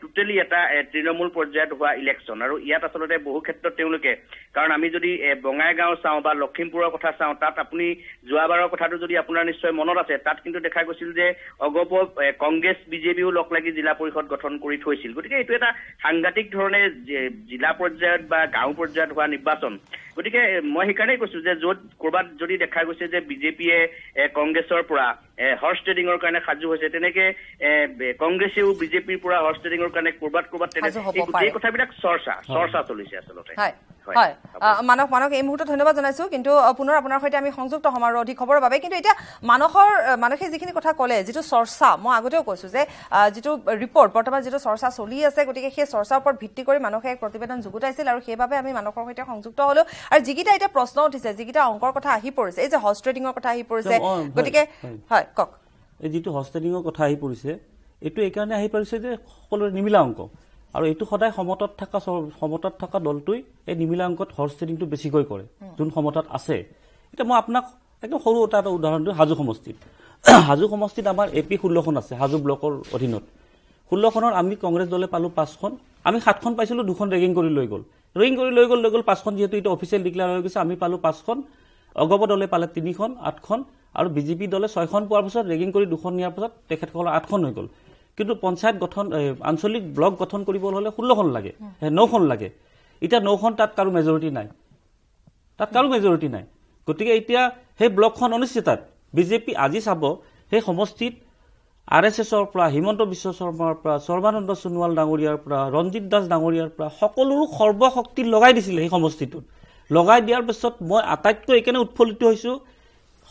টোটেলি এটা তৃণমূল পৰ্যায়ত হোৱা ইলেকশ্যন, আৰু ইয়াত আচলতে বহু ক্ষেত্ৰত তেওঁলোকে, কাৰণ আমি যদি বঙাইগাঁও চাওঁ বা লখিমপুৰৰ কথা চাওঁ, তাত আপুনি যোৱাবাৰৰ কথাটো যদি আপোনাৰ নিশ্চয় মনত আছে, তাত কিন্তু দেখা গৈছিল যে অগপ কংগ্ৰেছ বিজেপিও লগ লাগি জিলা পৰিষদ গঠন কৰি থৈছিল। গতিকে এইটো এটা সাংঘাতিক ধৰণে জিলা পৰ্যায়ত বা গাঁও পৰ্যায়ত হোৱা নিৰ্বাচন। গতিকে মই সেইকাৰণেই কৈছো যে য'ত কৰবাত যদি দেখা গৈছে যে বিজেপিয়ে কংগ্ৰেছৰ পৰা হৰ্চ ট্ৰেডিঙৰ কাৰণে সাজু হৈছে, তেনেকে কংগ্ৰেছেও বিজেপিৰ পৰা হৰ্চ ট্ৰেডিঙৰ কাৰণে কৰবাত এই কথাবিলাক চৰ্চা চলিছে আচলতে। হয় মানস এই মুহূৰ্তত ধন্যবাদ জনাইছো, কিন্তু পুনৰ আপোনাৰ সৈতে আমি সংযুক্ত হ'ম আৰু অধিক খবৰৰ বাবে। কিন্তু এতিয়া মানসে যিখিনি কথা ক'লে, যিটো চৰ্চা, মই আগতেও কৈছো যে যিটো ৰিপৰ্ট বৰ্তমান যিটো চৰ্চা চলি আছে, গতিকে সেই চৰ্চাৰ ওপৰত ভিত্তি কৰি মানসে এক প্ৰতিবেদন যুগুতাইছিল আৰু সেইবাবে আমি মানসৰ সৈতে সংযুক্ত হলো। আৰু যিকেইটা এতিয়া প্ৰশ্ন উঠিছে, যিকেইটা অংকৰ কথা আহি পৰিছে, এই যে হৰ্চ ট্ৰেডিঙৰ কথা আহি পৰিছে, গতিকে হয় কওক। এই যিটো হৰ্চ ট্ৰেডিঙৰ কথা আহি পৰিছে, এইটো এইকাৰণে আহি পৰিছে যে সকলোৰে নিমিলা অংক, আৰু এইটো সদায় সমতাত থকা দলটোৱে এই নিমিলা অংকত হৰ্চ ট্ৰেডিংটো বেছিকৈ কৰে, যোন সমতাত আছে। এতিয়া মই আপোনাক একদম সৰু এটা উদাহৰণ দিওঁ। হাজো সমষ্টিত আমাৰ AP 16খন আছে হাজো ব্লকৰ অধীনত। 16খনৰ আমি কংগ্ৰেছ দলে পালো 5খন, আমি 7খন পাইছিলো, 2খন ৰেগিং কৰি লৈ গ'ল 5খন যিহেতু এইটো অফিচিয়েল ডিক্লেয়াৰ হৈ গৈছে, আমি পালো 5খন, অগপ দলে পালে 3খন, 8খন, আৰু বিজেপি দলে 6খন পোৱাৰ পিছত ৰেগিং কৰি 2খন নিয়াৰ পিছত তেখেতসকলৰ 8খন হৈ গ'ল। কিন্তু পঞ্চায়ত গঠন, আঞ্চলিক ব্লক গঠন কৰিবলৈ হলে 16খন লাগে, 9খন লাগে। এতিয়া 9খন তাত কাৰো মেজৰিটি নাই, গতিকে এতিয়া সেই ব্লকখন অনিশ্চিতাত বিজেপি আজি চাব সেই সমষ্টিত RSSৰ পৰা, হিমন্ত বিশ্ব শৰ্মাৰ পৰা, সৰ্বানন্দ সোণোৱাল ডাঙৰীয়াৰ পৰা, ৰঞ্জিত দাস ডাঙৰীয়াৰ পৰা সকলোৰো সৰ্বশক্তি লগাই দিছিলে সেই সমষ্টিটোত। লগাই দিয়াৰ পিছত মই আটাইতকৈ এইকাৰণে উৎফুল্লিত হৈছো,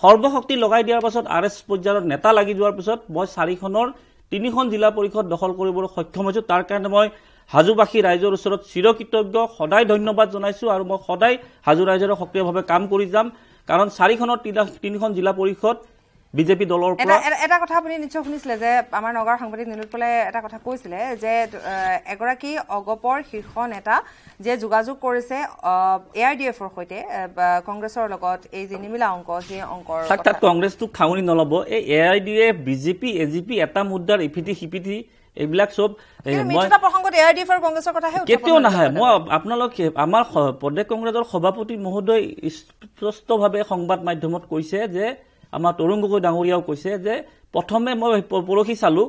সৰ্বশক্তি লগাই দিয়াৰ পাছত RS পৰ্যায়ৰ নেতা লাগি যোৱাৰ পিছত মই 4খনৰ 3খন জিলা পৰিষদ দখল কৰিবলৈ সক্ষম হৈছো। তাৰ কাৰণে মই হাজোবাসী ৰাইজৰ ওচৰত চিৰকৃতজ্ঞ, সদায় ধন্যবাদ জনাইছো, আৰু মই সদায় হাজো ৰাইজৰ সক্ৰিয়ভাৱে কাম কৰি যাম, কাৰণ 4খনৰ 3খন জিলা পৰিষদ বিজেপি দলৰ পৰা। এটা কথা আপুনি নিশ্চয় শুনিছিলে যে আমাৰ নগাঁৱৰ সাংবাদিক নীলোৎপলে এটা কথা কৈছিলে যে এগৰাকী অগপৰ শীৰ্ষ নেতা যে যোগাযোগ কৰিছে ARDFৰ সৈতে কংগ্ৰেছৰ লগত, এই যে নিমিলা অংক, সেই অংকৰ তাত কংগ্ৰেছটোক খাউনি নল'ব। এই ARDF বিজেপি AGP এটা মুদ্ৰাৰ ইপিঠি সিপিঠি এইবিলাক চব কেতিয়াও নাহে। মই আপোনালোকে আমাৰ প্ৰদেশ কংগ্ৰেছৰ সভাপতি মহোদয় স্পষ্টভাৱে সংবাদ মাধ্যমত কৈছে যে, আমাৰ তৰুণ গগৈ ডাঙৰীয়াও কৈছে যে, প্ৰথমে মই পৰহি চালো,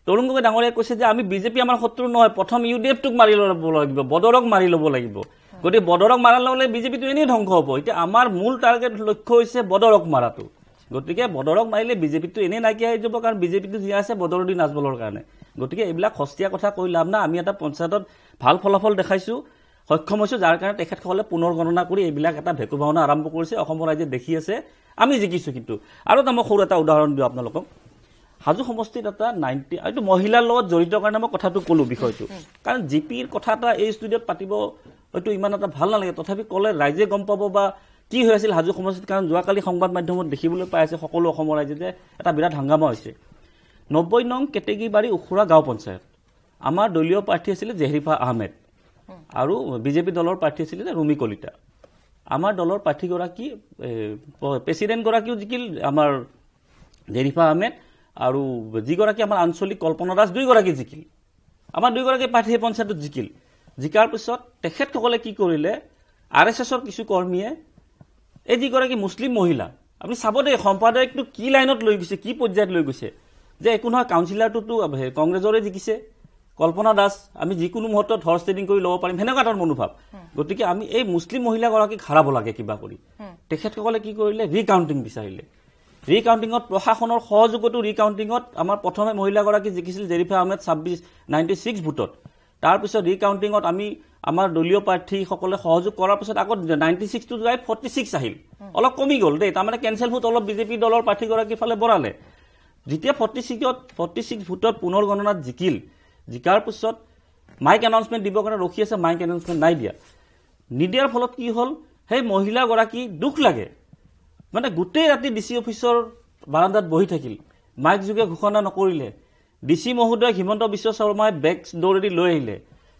তৰুণ গগৈ ডাঙৰীয়াই কৈছে যে আমি বিজেপি আমাৰ শত্ৰু নহয়, প্ৰথম UDF-টোক মাৰি ল'ব লাগিব, বদৰক মাৰি ল'ব লাগিব। গতিকে বদৰক মাৰা ল'লে বিজেপিটো এনেই ধ্বংস হ'ব। এতিয়া আমাৰ মূল টাৰ্গেট লক্ষ্য হৈছে বদৰক মাৰাটো। গতিকে বদৰক মাৰিলে বিজেপিটো এনেই নাইকিয়া হৈ যাব, কাৰণ বিজেপিটো জীয়াই আছে বদৰৰ দি নাচবলৰ কাৰণে। গতিকে এইবিলাক সস্তীয়া কথা কৈ লাভ নাই। আমি এটা পঞ্চায়তত ভাল ফলাফল দেখাইছো, সক্ষম হৈছো, যাৰ কাৰণে তেখেতসকলে পুনৰ গণনা কৰি এইবিলাক এটা ভেকু ভাওনা আৰম্ভ কৰিছে। অসমৰ ৰাইজে দেখি আছে, আমি জিকিছো। কিন্তু আৰু এটা মই সৰু এটা উদাহৰণ দিওঁ আপোনালোকক। হাজো সমষ্টিত এটা 90 এইটো মহিলাৰ লগত জড়িত কাৰণে মই কথাটো ক'লো বিষয়টো, কাৰণ জিপিৰ কথা এটা এই ষ্টুডিঅ'ত পাতিব হয়তো ইমান এটা ভাল নালাগে, তথাপি ক'লে ৰাইজে গম পাব বা কি হৈ আছিল হাজো সমষ্টিত। কাৰণ যোৱাকালি সংবাদ মাধ্যমত দেখিবলৈ পাই আছে সকলো অসমৰ ৰাইজে যে এটা বিৰাট হাংগামা হৈছে। 90 নং কেটেগীবাৰী উখুৰা গাঁও পঞ্চায়ত, আমাৰ দলীয় প্ৰাৰ্থী আছিল জেহৰিফা আহমেদ আৰু বিজেপি দলৰ প্ৰাৰ্থী আছিল ৰুমি কলিতা আমাৰ দলৰ প্ৰাৰ্থীগৰাকী প্ৰেচিডেণ্টগৰাকীও জিকিল আমাৰ জেহৰিফা আহমেদ আৰু যিগৰাকী আমাৰ আঞ্চলিক কল্পনা দাস দুইগৰাকী জিকিল আমাৰ দুইগৰাকী প্ৰাৰ্থীয়ে পঞ্চায়তত জিকিল জিকাৰ পিছত তেখেতসকলে কি কৰিলে RSSৰ কিছু কৰ্মীয়ে এই যিগৰাকী মুছলিম মহিলা আপুনি চাব দে সম্পাদকটো কি লাইনত লৈ গৈছে কি পৰ্যায়ত লৈ গৈছে যে একো নহয় কাউন্সিলৰটোতো কংগ্ৰেছৰে জিকিছে কল্পনা দাস আমি যিকোনো মুহূৰ্তত হৰ্চ ট্ৰেডিং কৰি ল'ব পাৰিম হেনেকুৱা এটা মনোভাৱ গতিকে আমি এই মুছলিম মহিলাগৰাকীক হাৰাব লাগে কিবা কৰি তেখেতসকলে কি কৰিলে ৰিকাউণ্টিং বিচাৰিলে ৰিকাউণ্টিঙত প্ৰশাসনৰ সহযোগতো ৰিকাউণ্টিঙত আমাৰ প্ৰথমে মহিলাগৰাকী জিকিছিল জেৰিফা আহমেদ 96 ভোটত তাৰপিছত ৰিকাউণ্টিঙত আমি আমাৰ দলীয় প্ৰাৰ্থীসকলে সহযোগ কৰাৰ পিছত আকৌ 96 টো যাই 46 আহিল অলপ কমি গ'ল দেই তাৰমানে কেনসেল ভোট অলপ বিজেপি দলৰ প্ৰাৰ্থীগৰাকী ফালে বৰালে যেতিয়া 46 ভোটত পুনৰ গণনাত জিকিল জিকাৰ পিছত মাইক এনাউন্সমেন্ট দিব কাৰণে ৰখি আছে মাইক এনাউন্সমেন্ট নাই দিয়া নিদিয়াৰ ফলত কি হ'ল সেই মহিলাগৰাকী দুখ লাগে মানে গোটেই ৰাতি ডিসি অফিচৰ বাৰান্দাত বহি থাকিল মাইক যোগে ঘোষণা নকৰিলে ডিসি মহোদয় হিমন্ত বিশ্ব শৰ্মাই বেক দৌৰি লৈ আহিলে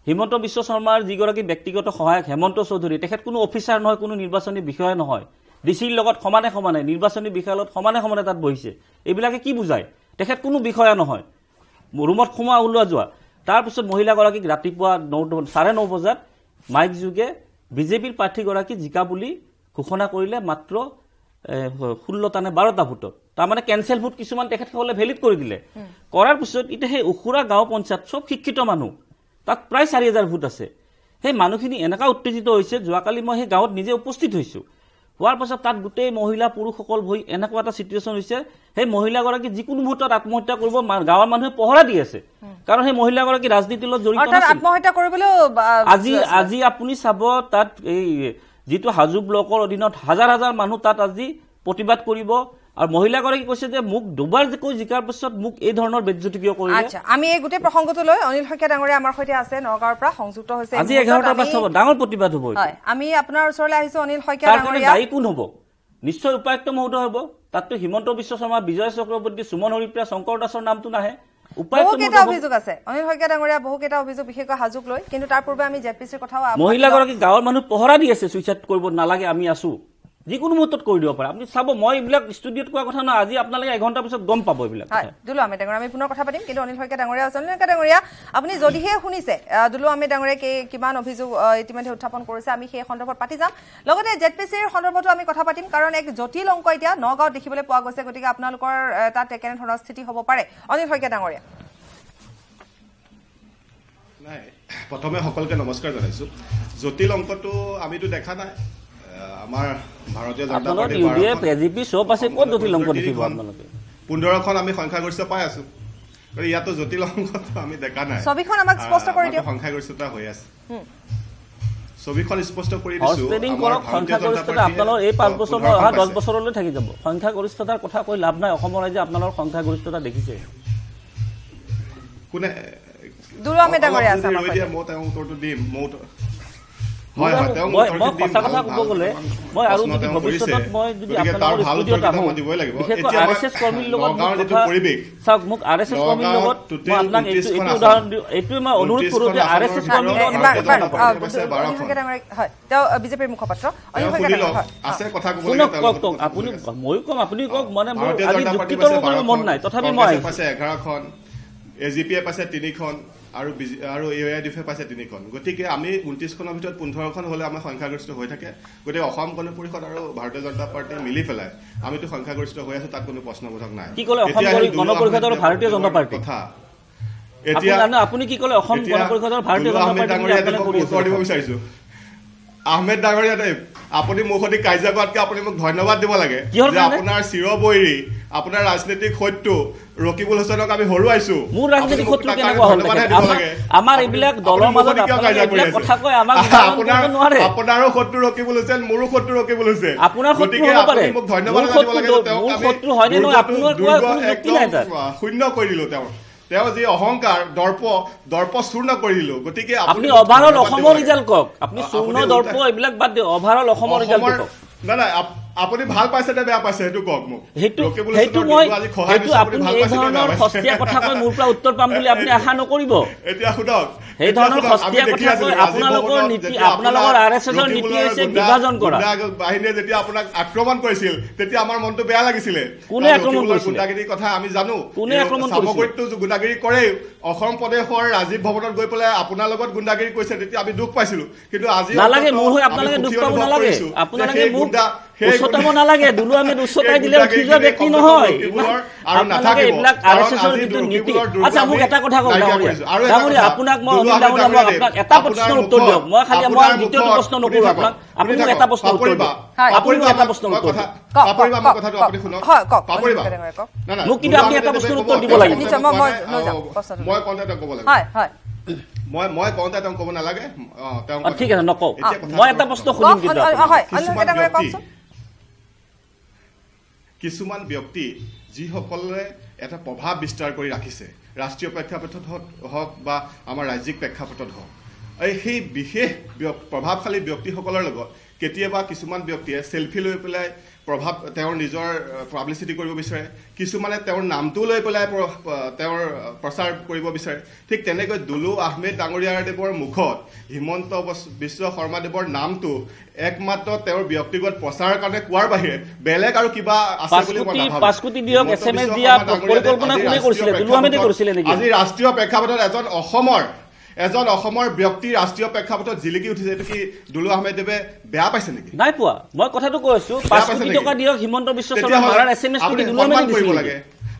হিমন্ত বিশ্ব শৰ্মাৰ যিগৰাকী ব্যক্তিগত সহায়ক হেমন্ত চৌধুৰী তেখেত কোনো অফিচাৰ নহয় কোনো নিৰ্বাচনী বিষয়া নহয় ডিসিৰ লগত সমানে নিৰ্বাচনী বিষয়ালত সমানে তাত বহিছে এইবিলাকে কি বুজায় তেখেত কোনো বিষয়া নহয় ৰুমত সোমা ওলোৱা যোৱা তাৰ পিছত মহিলাগৰাকীক ৰাতিপুৱা 9:30 বজাত মাইক যোগে বিজেপিৰ প্ৰাৰ্থীগৰাকী জিকা বুলি ঘোষণা কৰিলে মাত্ৰ 16টা নে 12টা ভোটত তাৰমানে কেনসেল ভোট কিছুমান তেখেতসকলে ভেলিড কৰি দিলে কৰাৰ পিছত ইতে সেই উখুৰা গাঁও পঞ্চায়ত সব শিক্ষিত মানুহ তাত প্ৰায় 4000 ভোট আছে সেই মানুহখিনি এনেকা উত্তেজিত হৈছে যোৱাকালি মই সেই গাঁৱত নিজে উপস্থিত হৈছো হোৱাৰ পাছত তাত গোটেই মহিলা পুৰুষসকল হৈ এনেকুৱা এটা সিচুৱেচন হৈছে সেই মহিলাগৰাকী যিকোনো ভোটত আত্মহত্যা কৰিব গাঁৱৰ মানুহে পহৰা দি আছে কাৰণ সেই মহিলাগৰাকী ৰাজনীতিৰ লগত জড়িত আছে আত্মহত্যা কৰিবলৈ আজি আপুনি চাব তাত এই যিটো হাজু ব্লকৰ অধীনত হাজাৰ মানুহ তাত আজি প্ৰতিবাদ কৰিব আৰু মহিলাগৰাকী কৈছে যে মোক দুবাৰ কৈ জিকাৰ পিছত মোক এই ধৰণৰ বেজ্জতি কিয় কৰিলে আচ্ছা আমি এই গোটেই প্ৰসংগটো লৈ অনিল শইকীয়া ডাঙৰীয়া আমাৰ সৈতে আছে নগাঁৱৰ পৰা সংযুক্ত হৈছে আজি 11টাৰ পৰা চাব ডাঙৰ প্ৰতিবাদ হ'ব হয় আমি আপোনাৰ ওচৰলৈ আহিছো অনিল শইকীয়া ডাঙৰীয়া দায়ী কোন হ'ব নিশ্চয় উপায়ুক্ত মহোদয় হ'ব তাততো হিমন্ত বিশ্ব শৰ্মা বিজয় চক্ৰৱৰ্তী সুমন হৰিপ্ৰিয়া শংকৰ দাসৰ নামটো নাহে বহুকেইটা অভিযোগ আছে অনিল শইকীয়া ডাঙৰীয়া বহুকেইটা অভিযোগ বিশেষকৈ হাজুক লৈ কিন্তু তাৰ পূৰ্বে আমি জেপিচিৰ কথাও মহিলাগৰাকী গাঁৱৰ মানুহ পহৰা দি আছে সুইচাইড কৰিব নালাগে আমি আছো যিকোনো মুহূৰ্তত কৰি দিব পাৰে আপুনি চাব মই এইবিলাক ষ্টুডিঅ'ত কোৱা কথা নহয় আজি আপোনালোকে 1 ঘণ্টা পিছত গম পাব এইবিলাক দুলু আহমেদ ডাঙৰীয়া আমি পুনৰ কথা পাতিম কিন্তু অনিল শইকীয়া ডাঙৰীয়া আছে অনিল শইকীয়া ডাঙৰীয়া আপুনি যদিহে শুনিছে দুলু আহমেদ ডাঙৰীয়াকে কিমান অভিযোগ ইতিমধ্যে উত্থাপন কৰিছে আমি সেই সন্দৰ্ভত পাতি যাম লগতে জেপিচিৰ সন্দৰ্ভতো আমি কথা পাতিম কাৰণ এক জটিল অংক এতিয়া নগাঁৱত দেখিবলৈ পোৱা গৈছে গতিকে আপোনালোকৰ তাত কেনে ধৰণৰ স্থিতি হ'ব পাৰে অনিল শইকীয়া ডাঙৰীয়া নাই প্ৰথমে সকলোকে নমস্কাৰ জনাইছো জটিল অংকটো আমিতো দেখা নাই আমাৰ ভাৰতীয় জনতা পাৰ্টি ইউডিএফ এজিপি সব আছে কোন জটিল অংক দেখিব আপোনালোকে 15খন আমি সংখ্যাগৰিষ্ঠতা পাই আছো আৰু ইয়াতো জটিল অংকটো আমি দেখা নাই ছবিখন আমাক স্পষ্ট কৰি দিয়ক সংখ্যাগৰিষ্ঠতা হৈ আছে ছবিখন স্পষ্ট কৰি দিছো ট্ৰেডিং কৰক সংখ্যাগৰিষ্ঠতা আপোনালোকৰ এই 5 বছৰ অহা 10 বছৰলৈ থাকি যাব সংখ্যাগৰিষ্ঠতাৰ কথা কৈ লাভ নাই অসমৰ ৰাজ্যে আপোনালোকৰ সংখ্যাগৰিষ্ঠতা দেখিছে কোনে দুলু আহমেদ ডাঙৰীয়া আছে আমাৰ সৈতে মই তেওঁ উত্তৰটো দিম মই কথা ক'ব গ'লে মই আৰু যদি ভৱিষ্যতত মই যদি আপোনালোকৰ ষ্টুডিঅ'ত আহোঁ বিশেষকৈ RSS কৰ্মীৰ লগত চাওক মোক RSS কৰ্মীৰ লগত মই আপোনাক এইটো উদাহৰণ দিওঁ এইটোৱে মই অনুৰোধ কৰোঁ যে RSS কৰ্মীৰ লগত বিজেপিৰ মুখপাত্ৰ আপুনি ময়ো কম আপুনি কওক মানে মোৰ আজি যুক্তিতৰ্ক কৰিব মন নাই তথাপি মই 11খন এজিপিয়ে পাইছে 3খন আৰু এআইডিএফে পাইছে 3খন গতিকে আমি 29খনৰ ভিতৰত 15খন হলে আমাৰ সংখ্যাগৰিষ্ঠ হৈ থাকে গতিকে অসম গণ পৰিষদ আৰু ভাৰতীয় জনতা পাৰ্টি মিলি পেলাই আমিতো সংখ্যাগৰিষ্ঠ হৈ আছো তাত কোনো প্ৰশ্নবোধক নাই কি ক'লে অসম গণ পৰিষদ আৰু ভাৰতীয় জনতা পাৰ্টি কথা এতিয়া আপুনি কি ক'লে অসম গণ পৰিষদ আৰু ভাৰতীয় জনতা পাৰ্টি উত্তৰ দিব বিচাৰিছো আহমেদ ডাঙৰীয়া দেৱ আপুনি মোৰ সৈতে কাজিয়া কৰাতকৈ আপুনি মোক ধন্যবাদ দিব লাগে যে আপোনাৰ চিৰবৈৰী আপোনাৰ ৰাজনৈতিক শত্ৰু ৰকিবুল হুছেইনক আমি হৰুৱাইছো মোৰ ৰাজনৈতিক শত্ৰু কেনেকুৱা হ'ল আমাৰ এইবিলাক দলৰ মাজত এইবিলাক কথা কয় আমাক আপোনাৰো শত্ৰু ৰকিবুল হুছেইন মোৰো শত্ৰু ৰকিবুল হুছেইন আপোনাৰ শত্ৰু হ'ব পাৰে মোক ধন্যবাদ দিব লাগে মোৰ শত্ৰু হয় নে নহয় আপোনাৰ কোৱা কোনো যুক্তি নাই তাত শূন্য কৰি দিলো তেওঁ যি অহংকাৰ দৰ্প চূৰ্ণ কৰি দিলো গতিকে আপুনি অভাৰঅল অসমৰ ৰিজাল্ট কওক আপুনি চূৰ্ণ দৰ্প এইবিলাক বাদ দিয়ক অভাৰঅল অসমৰ ৰিজাল্ট কওক না আপুনি ভাল পাইছে নে বেয়া পাইছে সেইটো কওক মোক সেইটো আপুনি এই ধৰণৰ সস্তীয়া কথা কৈ মোৰ পৰা উত্তৰ পাম বুলি আপুনি আশা নকৰিব এতিয়া শুনক এই ধৰণৰ সস্তীয়া কথা কৈ আপোনালোকৰ নীতি আপোনালোকৰ আৰএছএছৰ নীতি হৈছে বিভাজন কৰা বাহিনীয়ে যেতিয়া আপোনাক আক্ৰমণ কৰিছিল তেতিয়া আমাৰ মনটো বেয়া লাগিছিলে কোনে আক্ৰমণ কৰিছিল গুণ্ডাগিৰিৰ কথা আমি জানো কোনে আক্ৰমণ কৰিছিল সামগ্ৰীটো গুণ্ডাগিৰি কৰে অসম প্ৰদেশৰ ৰাজীৱ ভৱনত গৈ পেলাই আপোনাৰ লগত গুণ্ডাগিৰি কৰিছে তেতিয়া আমি দুখ পাইছিলো কিন্তু আজি নালাগে মোৰ হৈ আপোনালোকে দুখ পাব নালাগে আপোনালোকে মোক উচ্চতাব নালাগে দুলু আমি উচ্চতাই দিলে উঠি যোৱা ব্যক্তি নহয় আৰু নাথাকে এইবিলাক আৰএছএছৰ যিটো নীতি আচ্ছা মোক এটা কথা কওক ডাঙৰীয়া আপোনাক মই অনিল ডাঙৰীয়া আপোনাক এটা প্ৰশ্নৰ উত্তৰ দিয়ক মই খালি মই দ্বিতীয় প্ৰশ্ন নকৰো আপোনাক আপুনি মোক এটা প্ৰশ্ন উত্তৰ দিয়ক আপুনি মোক এটা প্ৰশ্ন উত্তৰ দিয়ক পাপৰিবা মোৰ কথাটো আপুনি শুনক পাপৰিবা না মোক কিন্তু আপুনি এটা প্ৰশ্নৰ উত্তৰ দিব লাগিব মই কণ্টেক্ট ক'ব লাগিব হয় হয় মই কওঁতে তেওঁ ক'ব নালাগে ঠিক আছে নকওঁ মই এটা প্ৰশ্ন শুনিম কিন্তু কিছুমান ব্যক্তি যিসকলে এটা প্ৰভাৱ বিস্তাৰ কৰি ৰাখিছে ৰাষ্ট্ৰীয় প্ৰেক্ষাপটত হওক বা আমাৰ ৰাজ্যিক প্ৰেক্ষাপটত হওক সেই বিশেষ প্ৰভাৱশালী ব্যক্তিসকলৰ লগত কেতিয়াবা কিছুমান ব্যক্তিয়ে সেলফি লৈ পেলাই প্ৰভাৱ তেওঁৰ নিজৰ পাব্লিচিটি কৰিব বিচাৰে কিছুমানে তেওঁৰ নামটো লৈ পেলাই তেওঁৰ প্ৰচাৰ কৰিব বিচাৰে ঠিক তেনেকৈ দুলু আহমেদ ডাঙৰীয়াদেৱৰ মুখত হিমন্ত বিশ্ব শৰ্মাদেৱৰ নামটো একমাত্ৰ তেওঁৰ ব্যক্তিগত প্ৰচাৰৰ কাৰণে কোৱাৰ বাহিৰে বেলেগ আৰু কিবা আছে বুলি মই নাভাবোঁ আজি ৰাষ্ট্ৰীয় প্ৰেক্ষাপটত এজন অসমৰ ব্যক্তি ৰাষ্ট্ৰীয় প্ৰেক্ষাপটত জিলিকি উঠিছে এইটো কি দুলু আহমেদদেৱে বেয়া পাইছে নেকি নাই পোৱা মই কথাটো কৈ আছো 5 কোটি টকা দিয়ক হিমন্ত বিশ্ব শৰ্মা মাৰাৰ এছএমএছ টো দুলু আহমেদ কৰিব লাগে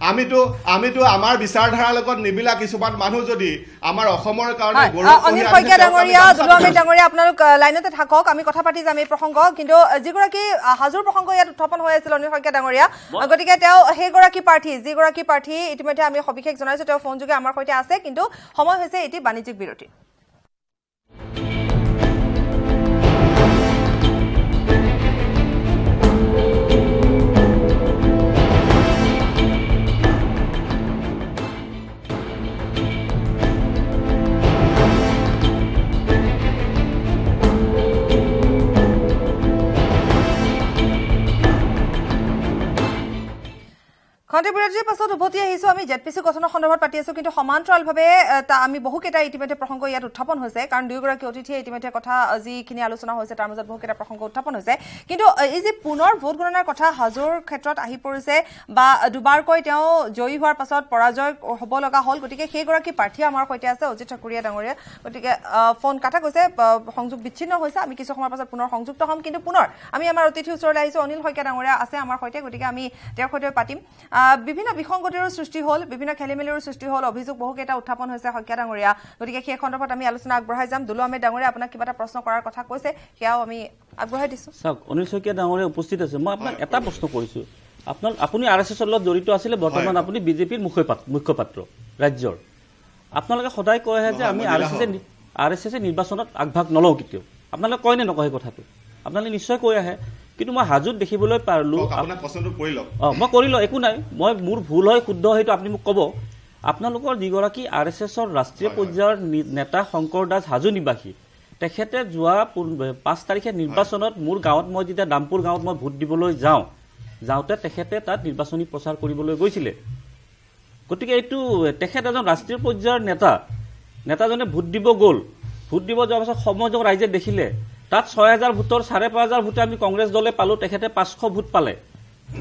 আমিতো আমাৰ বিচাৰধাৰাৰ লগত নিমিলা কিছুমান মানুহ যদি আমাৰ অসমৰ কাৰণে অনিল শইকীয়া ডাঙৰীয়া দুলু আহমেদ ডাঙৰীয়া আপোনালোক লাইনতে থাকক আমি কথা পাতি যাম এই প্ৰসংগ কিন্তু যিগৰাকী হাজোৰ প্ৰসংগ ইয়াত উত্থাপন হৈ আছিল অনিল শইকীয়া ডাঙৰীয়া গতিকে তেওঁ সেইগৰাকী প্ৰাৰ্থী যিগৰাকী প্ৰাৰ্থী ইতিমধ্যে আমি সবিশেষ জনাইছো তেওঁ ফোন যোগে আমাৰ সৈতে আছে কিন্তু সময় হৈছে এটি বাণিজ্যিক বিৰতি খন্তেবিৰতিৰ পাছত উভতি আহিছো আমি জেডপিসি গঠনৰ সন্দৰ্ভত পাতি আছো কিন্তু সমান্তৰালভাৱে আমি বহুকেইটা ইতিমধ্যে প্ৰসংগ ইয়াত উত্থাপন হৈছে কাৰণ দুয়োগৰাকী অতিথিয়ে ইতিমধ্যে কথা যিখিনি আলোচনা হৈছে তাৰ মাজত বহুকেইটা প্ৰসংগ উত্থাপন হৈছে কিন্তু এই যে পুনৰ ভোট গণনাৰ কথা হাজোৰ ক্ষেত্ৰত আহি পৰিছে বা দুবাৰকৈ তেওঁ জয়ী হোৱাৰ পাছত পৰাজয় হ'ব লগা হ'ল গতিকে সেইগৰাকী প্ৰাৰ্থী আমাৰ সৈতে আছে অজিত ঠাকুৰীয়া ডাঙৰীয়া গতিকে ফোন কাটা গৈছে সংযোগ বিচ্ছিন্ন হৈছে আমি কিছু সময়ৰ পাছত পুনৰ সংযুক্ত হ'ম কিন্তু পুনৰ আমি আমাৰ অতিথি ওচৰলৈ আহিছো অনিল শইকীয়া ডাঙৰীয়া আছে আমাৰ সৈতে গতিকে আমি তেওঁৰ সৈতে পাতিম বিভিন্ন বিসংগতিৰ সৃষ্টি হ'ল বিভিন্ন খেলিমেলিৰ সৃষ্টি হ'ল অভিযোগ বহুকেইটা উত্থাপন হৈছে শইকীয়া ডাঙৰীয়া গতিকে সেই সন্দৰ্ভত আমি আলোচনা আগবঢ়াই যাম দুলু আহমেদ ডাঙৰীয়া আপোনাক কিবা এটা প্ৰশ্ন কৰাৰ কথা কৈছে সেয়াও আমি আগবঢ়াই দিছো চাওক অনিল শইকীয়া ডাঙৰীয়া উপস্থিত আছে মই আপোনাক এটা প্ৰশ্ন কৰিছো আপুনি আৰএছএছৰ লগত জড়িত আছিলে বৰ্তমান আপুনি বিজেপিৰ মুখ্যপাত্ৰ ৰাজ্যৰ আপোনালোকে সদায় কয় যে আমি আৰএছএছে নিৰ্বাচনত আগভাগ নলওঁ কেতিয়াও আপোনালোকে কয় নে নকয় সেই কথাটো আপোনালোকে নিশ্চয় কৈ আহে কিন্তু মই হাজোত দেখিবলৈ পাৰলো মই কৰিলো একো নাই মই মোৰ ভুল হয় শুদ্ধ হয়তো আপুনি মোক ক'ব আপোনালোকৰ যিগৰাকী আৰএছএছৰ ৰাষ্ট্ৰীয় পৰ্যায়ৰ নেতা শংকৰ দাস হাজো নিবাসী তেখেতে যোৱা 5 তাৰিখে নিৰ্বাচনত মোৰ গাঁৱত মই যেতিয়া দামপুৰ গাঁৱত মই ভোট দিবলৈ যাওঁতে তেখেতে তাত নিৰ্বাচনী প্ৰচাৰ কৰিবলৈ গৈছিলে গতিকে এইটো তেখেত এজন ৰাষ্ট্ৰীয় পৰ্যায়ৰ নেতাজনে ভোট দিব গ'ল ভোট দিব যোৱাৰ পাছত সমাজক ৰাইজে দেখিলে তাত 6000 ভোটৰ 5500 ভোটে আমি কংগ্ৰেছ দলে পালো তেখেতে 500 ভোট পালে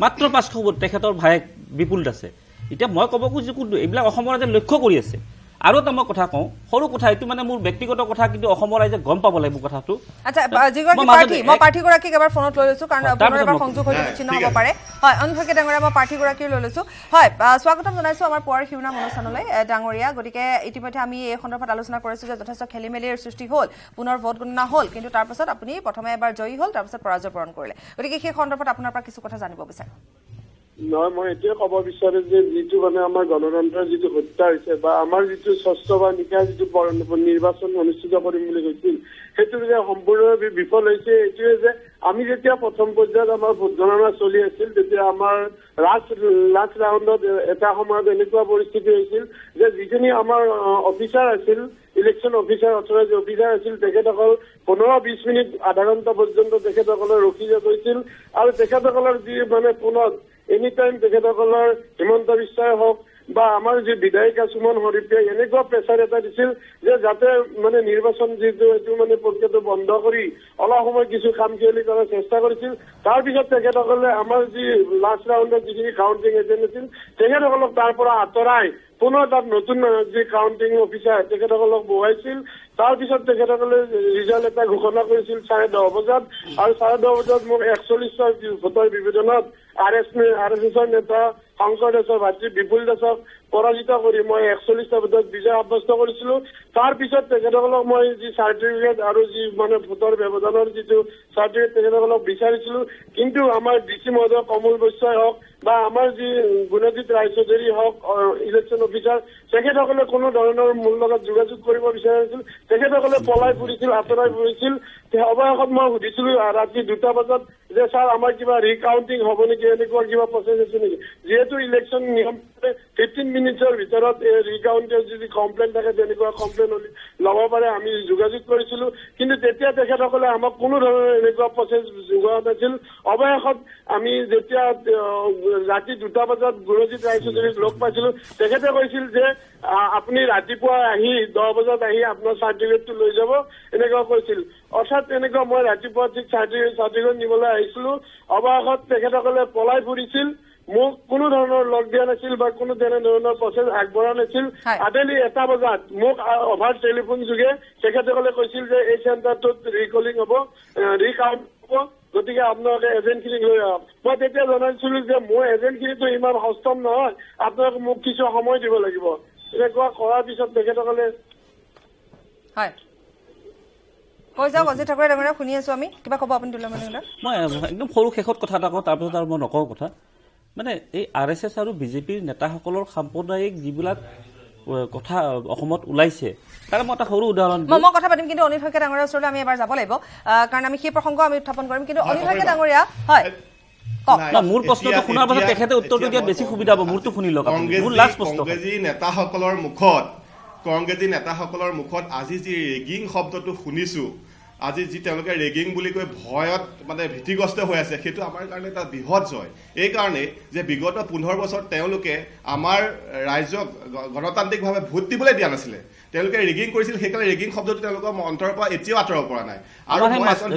মাত্ৰ 500 ভোট তেখেতৰ ভায়েক বিপুল দাসে এতিয়া মই ক'ব খুজিছো এইবিলাক অসমৰ ৰাইজে লক্ষ্য কৰি আছে আৰু এটা মই কথা কওঁ সৰু কথা এইটো মানে মোৰ ব্যক্তিগত কথা কিন্তু অসমৰ ৰাইজে গম পাব লাগিব কথাটো আচ্ছা যিগৰাকী প্ৰাৰ্থীগৰাকীক এবাৰ ফোনত লৈ লৈছো কাৰণ আপোনাৰ এবাৰ সংযোগ হয়তো বিচ্ছিন্ন হ'ব পাৰে হয় অনিল শইকীয়া ডাঙৰীয়া মই প্ৰাৰ্থীগৰাকীক লৈ লৈছো হয় স্বাগতম জনাইছো আমাৰ পুৱাৰ শিৰোনাম অনুষ্ঠানলৈ ডাঙৰীয়া গতিকে ইতিমধ্যে আমি এই সন্দৰ্ভত আলোচনা কৰিছো যে যথেষ্ট খেলিমেলিৰ সৃষ্টি হ'ল পুনৰ ভোট গণনা হ'ল কিন্তু তাৰ পাছত আপুনি প্ৰথমে এবাৰ জয়ী হ'ল তাৰ পাছত পৰাজয় বৰণ কৰিলে গতিকে সেই সন্দৰ্ভত আপোনাৰ পৰা কিছু কথা জানিব বিচাৰো নহয় মই এইটোৱে ক'ব বিচাৰো যে যিটো মানে আমাৰ গণতন্ত্ৰৰ যিটো হত্যা হৈছে বা আমাৰ যিটো স্বচ্ছ বা নিকা যিটো নিৰ্বাচন অনুষ্ঠিত কৰিম বুলি কৈছিল সেইটো যে সম্পূৰ্ণভাৱে বিফল হৈছে এইটোৱে যে আমি যেতিয়া প্ৰথম পৰ্যায়ত আমাৰ ভোট গণনা চলি আছিল তেতিয়া আমাৰ লাষ্ট ৰাউণ্ডত এটা সময়ত এনেকুৱা পৰিস্থিতি হৈছিল যে যিখিনি আমাৰ অফিচাৰ আছিল ইলেকশ্যন অফিচাৰ অথৰাইজ অফিচাৰ আছিল তেখেতসকল 15-20 মিনিট আধা ঘণ্টা পৰ্যন্ত তেখেতসকলে ৰখি গৈছিল আৰু তেখেতসকলৰ যি মানে পুনৰ এনি টাইম তেখেতসকলৰ হিমন্ত বিশ্বই হওক বা আমাৰ যি বিধায়িকা সুমন হৰিপ্ৰিয়াই এনেকুৱা প্ৰেছাৰ এটা দিছিল যে যাতে মানে নিৰ্বাচন যিটো এইটো মানে প্ৰক্ৰিয়াটো বন্ধ কৰি অলপ সময় কিছু কাম খেলি কৰাৰ চেষ্টা কৰিছিল তাৰপিছত তেখেতসকলে আমাৰ যি লাষ্ট ৰাউণ্ডত যিখিনি কাউণ্টিং এজেণ্ট আছিল তেখেতসকলক তাৰ পৰা আঁতৰাই পুনৰ তাত নতুন যি কাউণ্টিং অফিচাৰ তেখেতসকলক বহাইছিল তাৰপিছত তেখেতসকলে ৰিজাল্ট এটা ঘোষণা কৰিছিল 10:30 বজাত আৰু 10:30 বজাত মোক 41টা ভোটৰ বিবেচনাত RSSৰ নেতা শংকৰ দাসৰ ভাতৃ বিপুল দাসক পৰাজিত কৰি মই 41টা ভোটত বিজয় সাব্যস্ত কৰিছিলো তাৰপিছত তেখেতসকলক মই যি চাৰ্টিফিকেট আৰু যি মানে ভোটৰ ব্যৱধানৰ যিটো চাৰ্টিফিকেট তেখেতসকলক বিচাৰিছিলো কিন্তু আমাৰ ডিচি মহোদয় কমল বৈশ্যই হওক বা আমাৰ যি গুণজিৎ ৰায়চৌধুৰী হওক ইলেকশ্যন অফিচাৰ তেখেতসকলে কোনো ধৰণৰ মোৰ লগত যোগাযোগ কৰিব বিচৰা নাছিল তেখেতসকলে পলাই ফুৰিছিল আঁতৰাই ফুৰিছিল অৱশেষত মই সুধিছিলো ৰাতি 2টা বজাত যে ছাৰ আমাৰ কিবা ৰিকাউণ্টিং হ'ব নেকি এনেকুৱা কিবা প্ৰচেছ আছে নেকি যিহেতু ইলেকশ্যন নিয়ম 15 মিনিটৰ ভিতৰত ৰিকাউণ্টেৰ যদি কমপ্লেইন থাকে তেনেকুৱা কমপ্লেইন ল'ব পাৰে আমি যোগাযোগ কৰিছিলো কিন্তু তেতিয়া তেখেতসকলে আমাক কোনো ধৰণৰ এনেকুৱা প্ৰচেছ যোগোৱা নাছিল অৱশেষত আমি যেতিয়া ৰাতি 2টা বজাত গুণজিৎ ৰায়চৌধুৰীক লগ পাইছিলো তেখেতে কৈছিল যে আপুনি ৰাতিপুৱা আহি 10 বজাত আহি আপোনাৰ চাৰ্টিফিকেটটো লৈ যাব এনেকুৱা কৈছিল অৰ্থাৎ তেনেকুৱা মই ৰাতিপুৱা ঠিক চাৰ্টিফিকেট নিবলৈ আহিছিলো অৱশেষত তেখেতসকলে পলাই ফুৰিছিল মোক কোনো ধৰণৰ লগ দিয়া নাছিল বা কোনো ধৰণৰ প্ৰচেছ আগবঢ়া নাছিল আবেলি 1টা বজাত মোক অভাৰ টেলিফোন যোগে তেখেতসকলে কৈছিল যে এই চেণ্টাৰটোত ৰিকলিং হ'ব ৰিকাউণ্ট হ'ব গতিকে আপোনালোকে এজেণ্টখিনিক লৈ আহক মই তেতিয়া জনাইছিলো যে মোৰ এজেণ্টখিনিতো ইমান সষ্টম নহয় আপোনালোকে মোক কিছু সময় দিব লাগিব এনেকুৱা কৰাৰ পিছত তেখেতসকলে হয় কৈ যাওক অজিত ঠাকুৰে ডাঙৰীয়া শুনি আছো আমি কিবা ক'ব আপুনি তুলা মানে মই একদম সৰু শেষত কথা এটা কওঁ তাৰপিছত আৰু মই নকওঁ কথা মানে এই RSS আৰু বিজেপিৰ নেতাসকলৰ সাম্প্ৰদায়িক যিবিলাক কথা অসমত ওলাইছে তাৰ মই এটা সৰু উদাহৰণ মই কথা পাতিম কিন্তু অনিল শইকীয়া ডাঙৰীয়াৰ ওচৰলৈ আমি এবাৰ যাব লাগিব কাৰণ আমি সেই প্ৰসংগ আমি উত্থাপন কৰিম কিন্তু অনিল শইকীয়া ডাঙৰীয়া হয় মোৰ প্ৰশ্নটো শুনাৰ পাছত তেখেতে উত্তৰটো দিয়াত বেছি সুবিধা হ'ব মোৰটো শুনি লওক মোৰ লাষ্ট প্ৰশ্ন কংগ্ৰেছী নেতাসকলৰ মুখত আজি যি ৰেগিং শব্দটো শুনিছো আজি যি তেওঁলোকে ৰেগিং বুলি কৈ ভয়ত মানে ভীতিগ্ৰস্ত হৈ আছে সেইটো আমাৰ কাৰণে এটা বৃহৎ জয় এই কাৰণে যে বিগত 15 বছৰ তেওঁলোকে আমাৰ ৰাজ্যক গণতান্ত্ৰিকভাৱে ভোট দিবলৈ দিয়া নাছিলে তেওঁলোকে ৰেগিং কৰিছিল সেইকাৰণে ৰেগিং শব্দটো তেওঁলোকৰ অন্তৰৰ পৰা এতিয়াও আঁতৰাব পৰা নাই আৰু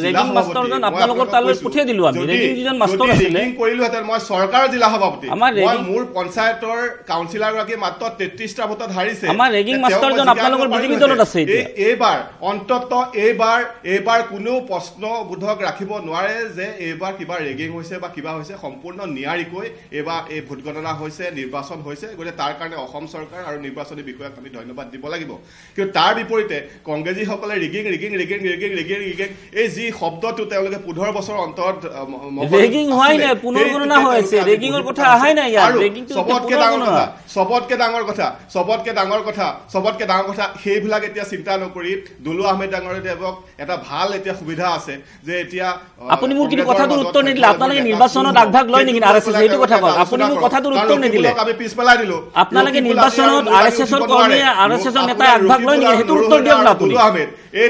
ৰেগিং মাষ্টৰজন আপোনালোকৰ তালৈ পঠিয়াই দিলো আমি ৰেগিং যিজন মাষ্টৰ আছিল ৰেগিং কৰিলোহেঁতেন মই চৰকাৰৰ জিলা সভাপতি মই মোৰ পঞ্চায়তৰ কাউন্সিলৰ গৰাকী মাত্ৰ 33টা ভোটত হাৰিছে আমাৰ ৰেগিং মাষ্টৰজন আপোনালোকৰ বিজেপি দলত আছে এইবাৰ অন্তত এইবাৰ কোনো প্ৰশ্নবোধক ৰাখিব নোৱাৰে যে এইবাৰ কিবা ৰেগিং হৈছে বা কিবা হৈছে সম্পূৰ্ণ নিয়াৰিকৈ এইবাৰ এই ভোট গণনা হৈছে নিৰ্বাচন হৈছে গতিকে তাৰ কাৰণে অসম চৰকাৰ আৰু নিৰ্বাচনী বিষয়াক আমি ধন্যবাদ দিব লাগিব কিন্তু তাৰ বিপৰীতে কংগ্ৰেছীসকলে ৰেগিং এই যি শব্দটো তেওঁলোকে 15 বছৰ অন্তৰত ৰেগিং হয় নাই পুনৰ্গণনা হৈ আছে ৰেগিঙৰ কথা আহাই নাই ইয়াত ৰেগিংটো সবতকে ডাঙৰ কথা সেইবিলাক এতিয়া চিন্তা নকৰি দুলু আহমেদ ডাঙৰীয়াদেৱক এটা ভাল এতিয়া সুবিধা আছে যে এতিয়া আপুনি মোৰ কিন্তু কথাটোৰ উত্তৰ নিদিলে আপোনালোকে নিৰ্বাচনত আগভাগ লয় নেকি RSS এইটো কথা কওক আপুনি মোৰ কথাটোৰ উত্তৰ নিদিলে আমি পিছ পেলাই দিলো আপোনালোকে নিৰ্বাচনত RSSৰ কৰ্মীয়ে RSSৰ নেতা আগভাগ লয় নেকি সেইটো উত্তৰ দিয়ক না আপুনি আহমেদ এই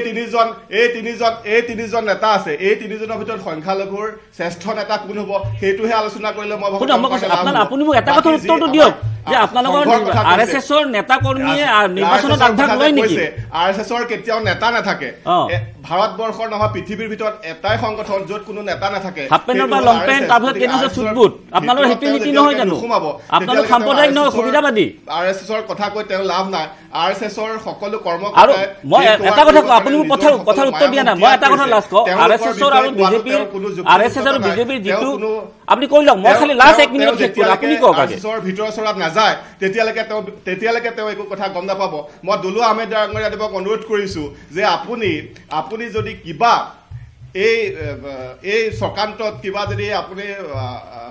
তিনিজন নেতা আছে এই তিনিজনৰ ভিতৰত সংখ্যালঘুৰ শ্ৰেষ্ঠ নেতা কোন হ'ব সেইটোহে আলোচনা কৰিলে মই আপুনি মোক এটা কথাৰ উত্তৰটো দিয়ক যে আপোনালোকৰ RSSৰ নেতা কৰ্মীয়ে নিৰ্বাচনত আগভাগ লয় নেকি RSSৰ কেতিয়াও নেতা নাথাকে ভাৰতবৰ্ষৰ নহয় পৃথিৱীৰ ভিতৰত এটাই সংগঠন য'ত কোনো নেতা নাথাকে হাফপেণ্ট বা লং পেণ্ট তাৰপিছত কেনেকুৱা চুটবুট আপোনালোকৰ সেইটো নীতি নহয় জানো আপোনালোক সাম্প্ৰদায়িক নহয় সুবিধাবাদী RSSৰ কথা কৈ তেওঁ লাভ নাই RSSৰ সকলো আৰু মই এটা কথা কওঁ আপুনি মোক কথাৰ উত্তৰ দিয়া নাই মই এটা কথা লাষ্ট কওঁ RSS আৰু বিজেপিৰ যিটো আপুনি কৈ লওক মই খালি লাষ্ট 1 মিনিট শেষ কৰিম আপুনি কওক RSSৰ ভিতৰ চৰাত নাযায় তেতিয়ালৈকে তেওঁ একো কথা গম নাপাব মই দুলু আহমেদ ডাঙৰীয়াদেৱক অনুৰোধ কৰিছো যে আপুনি যদি কিবা এই চক্ৰান্তত কিবা যদি আপুনি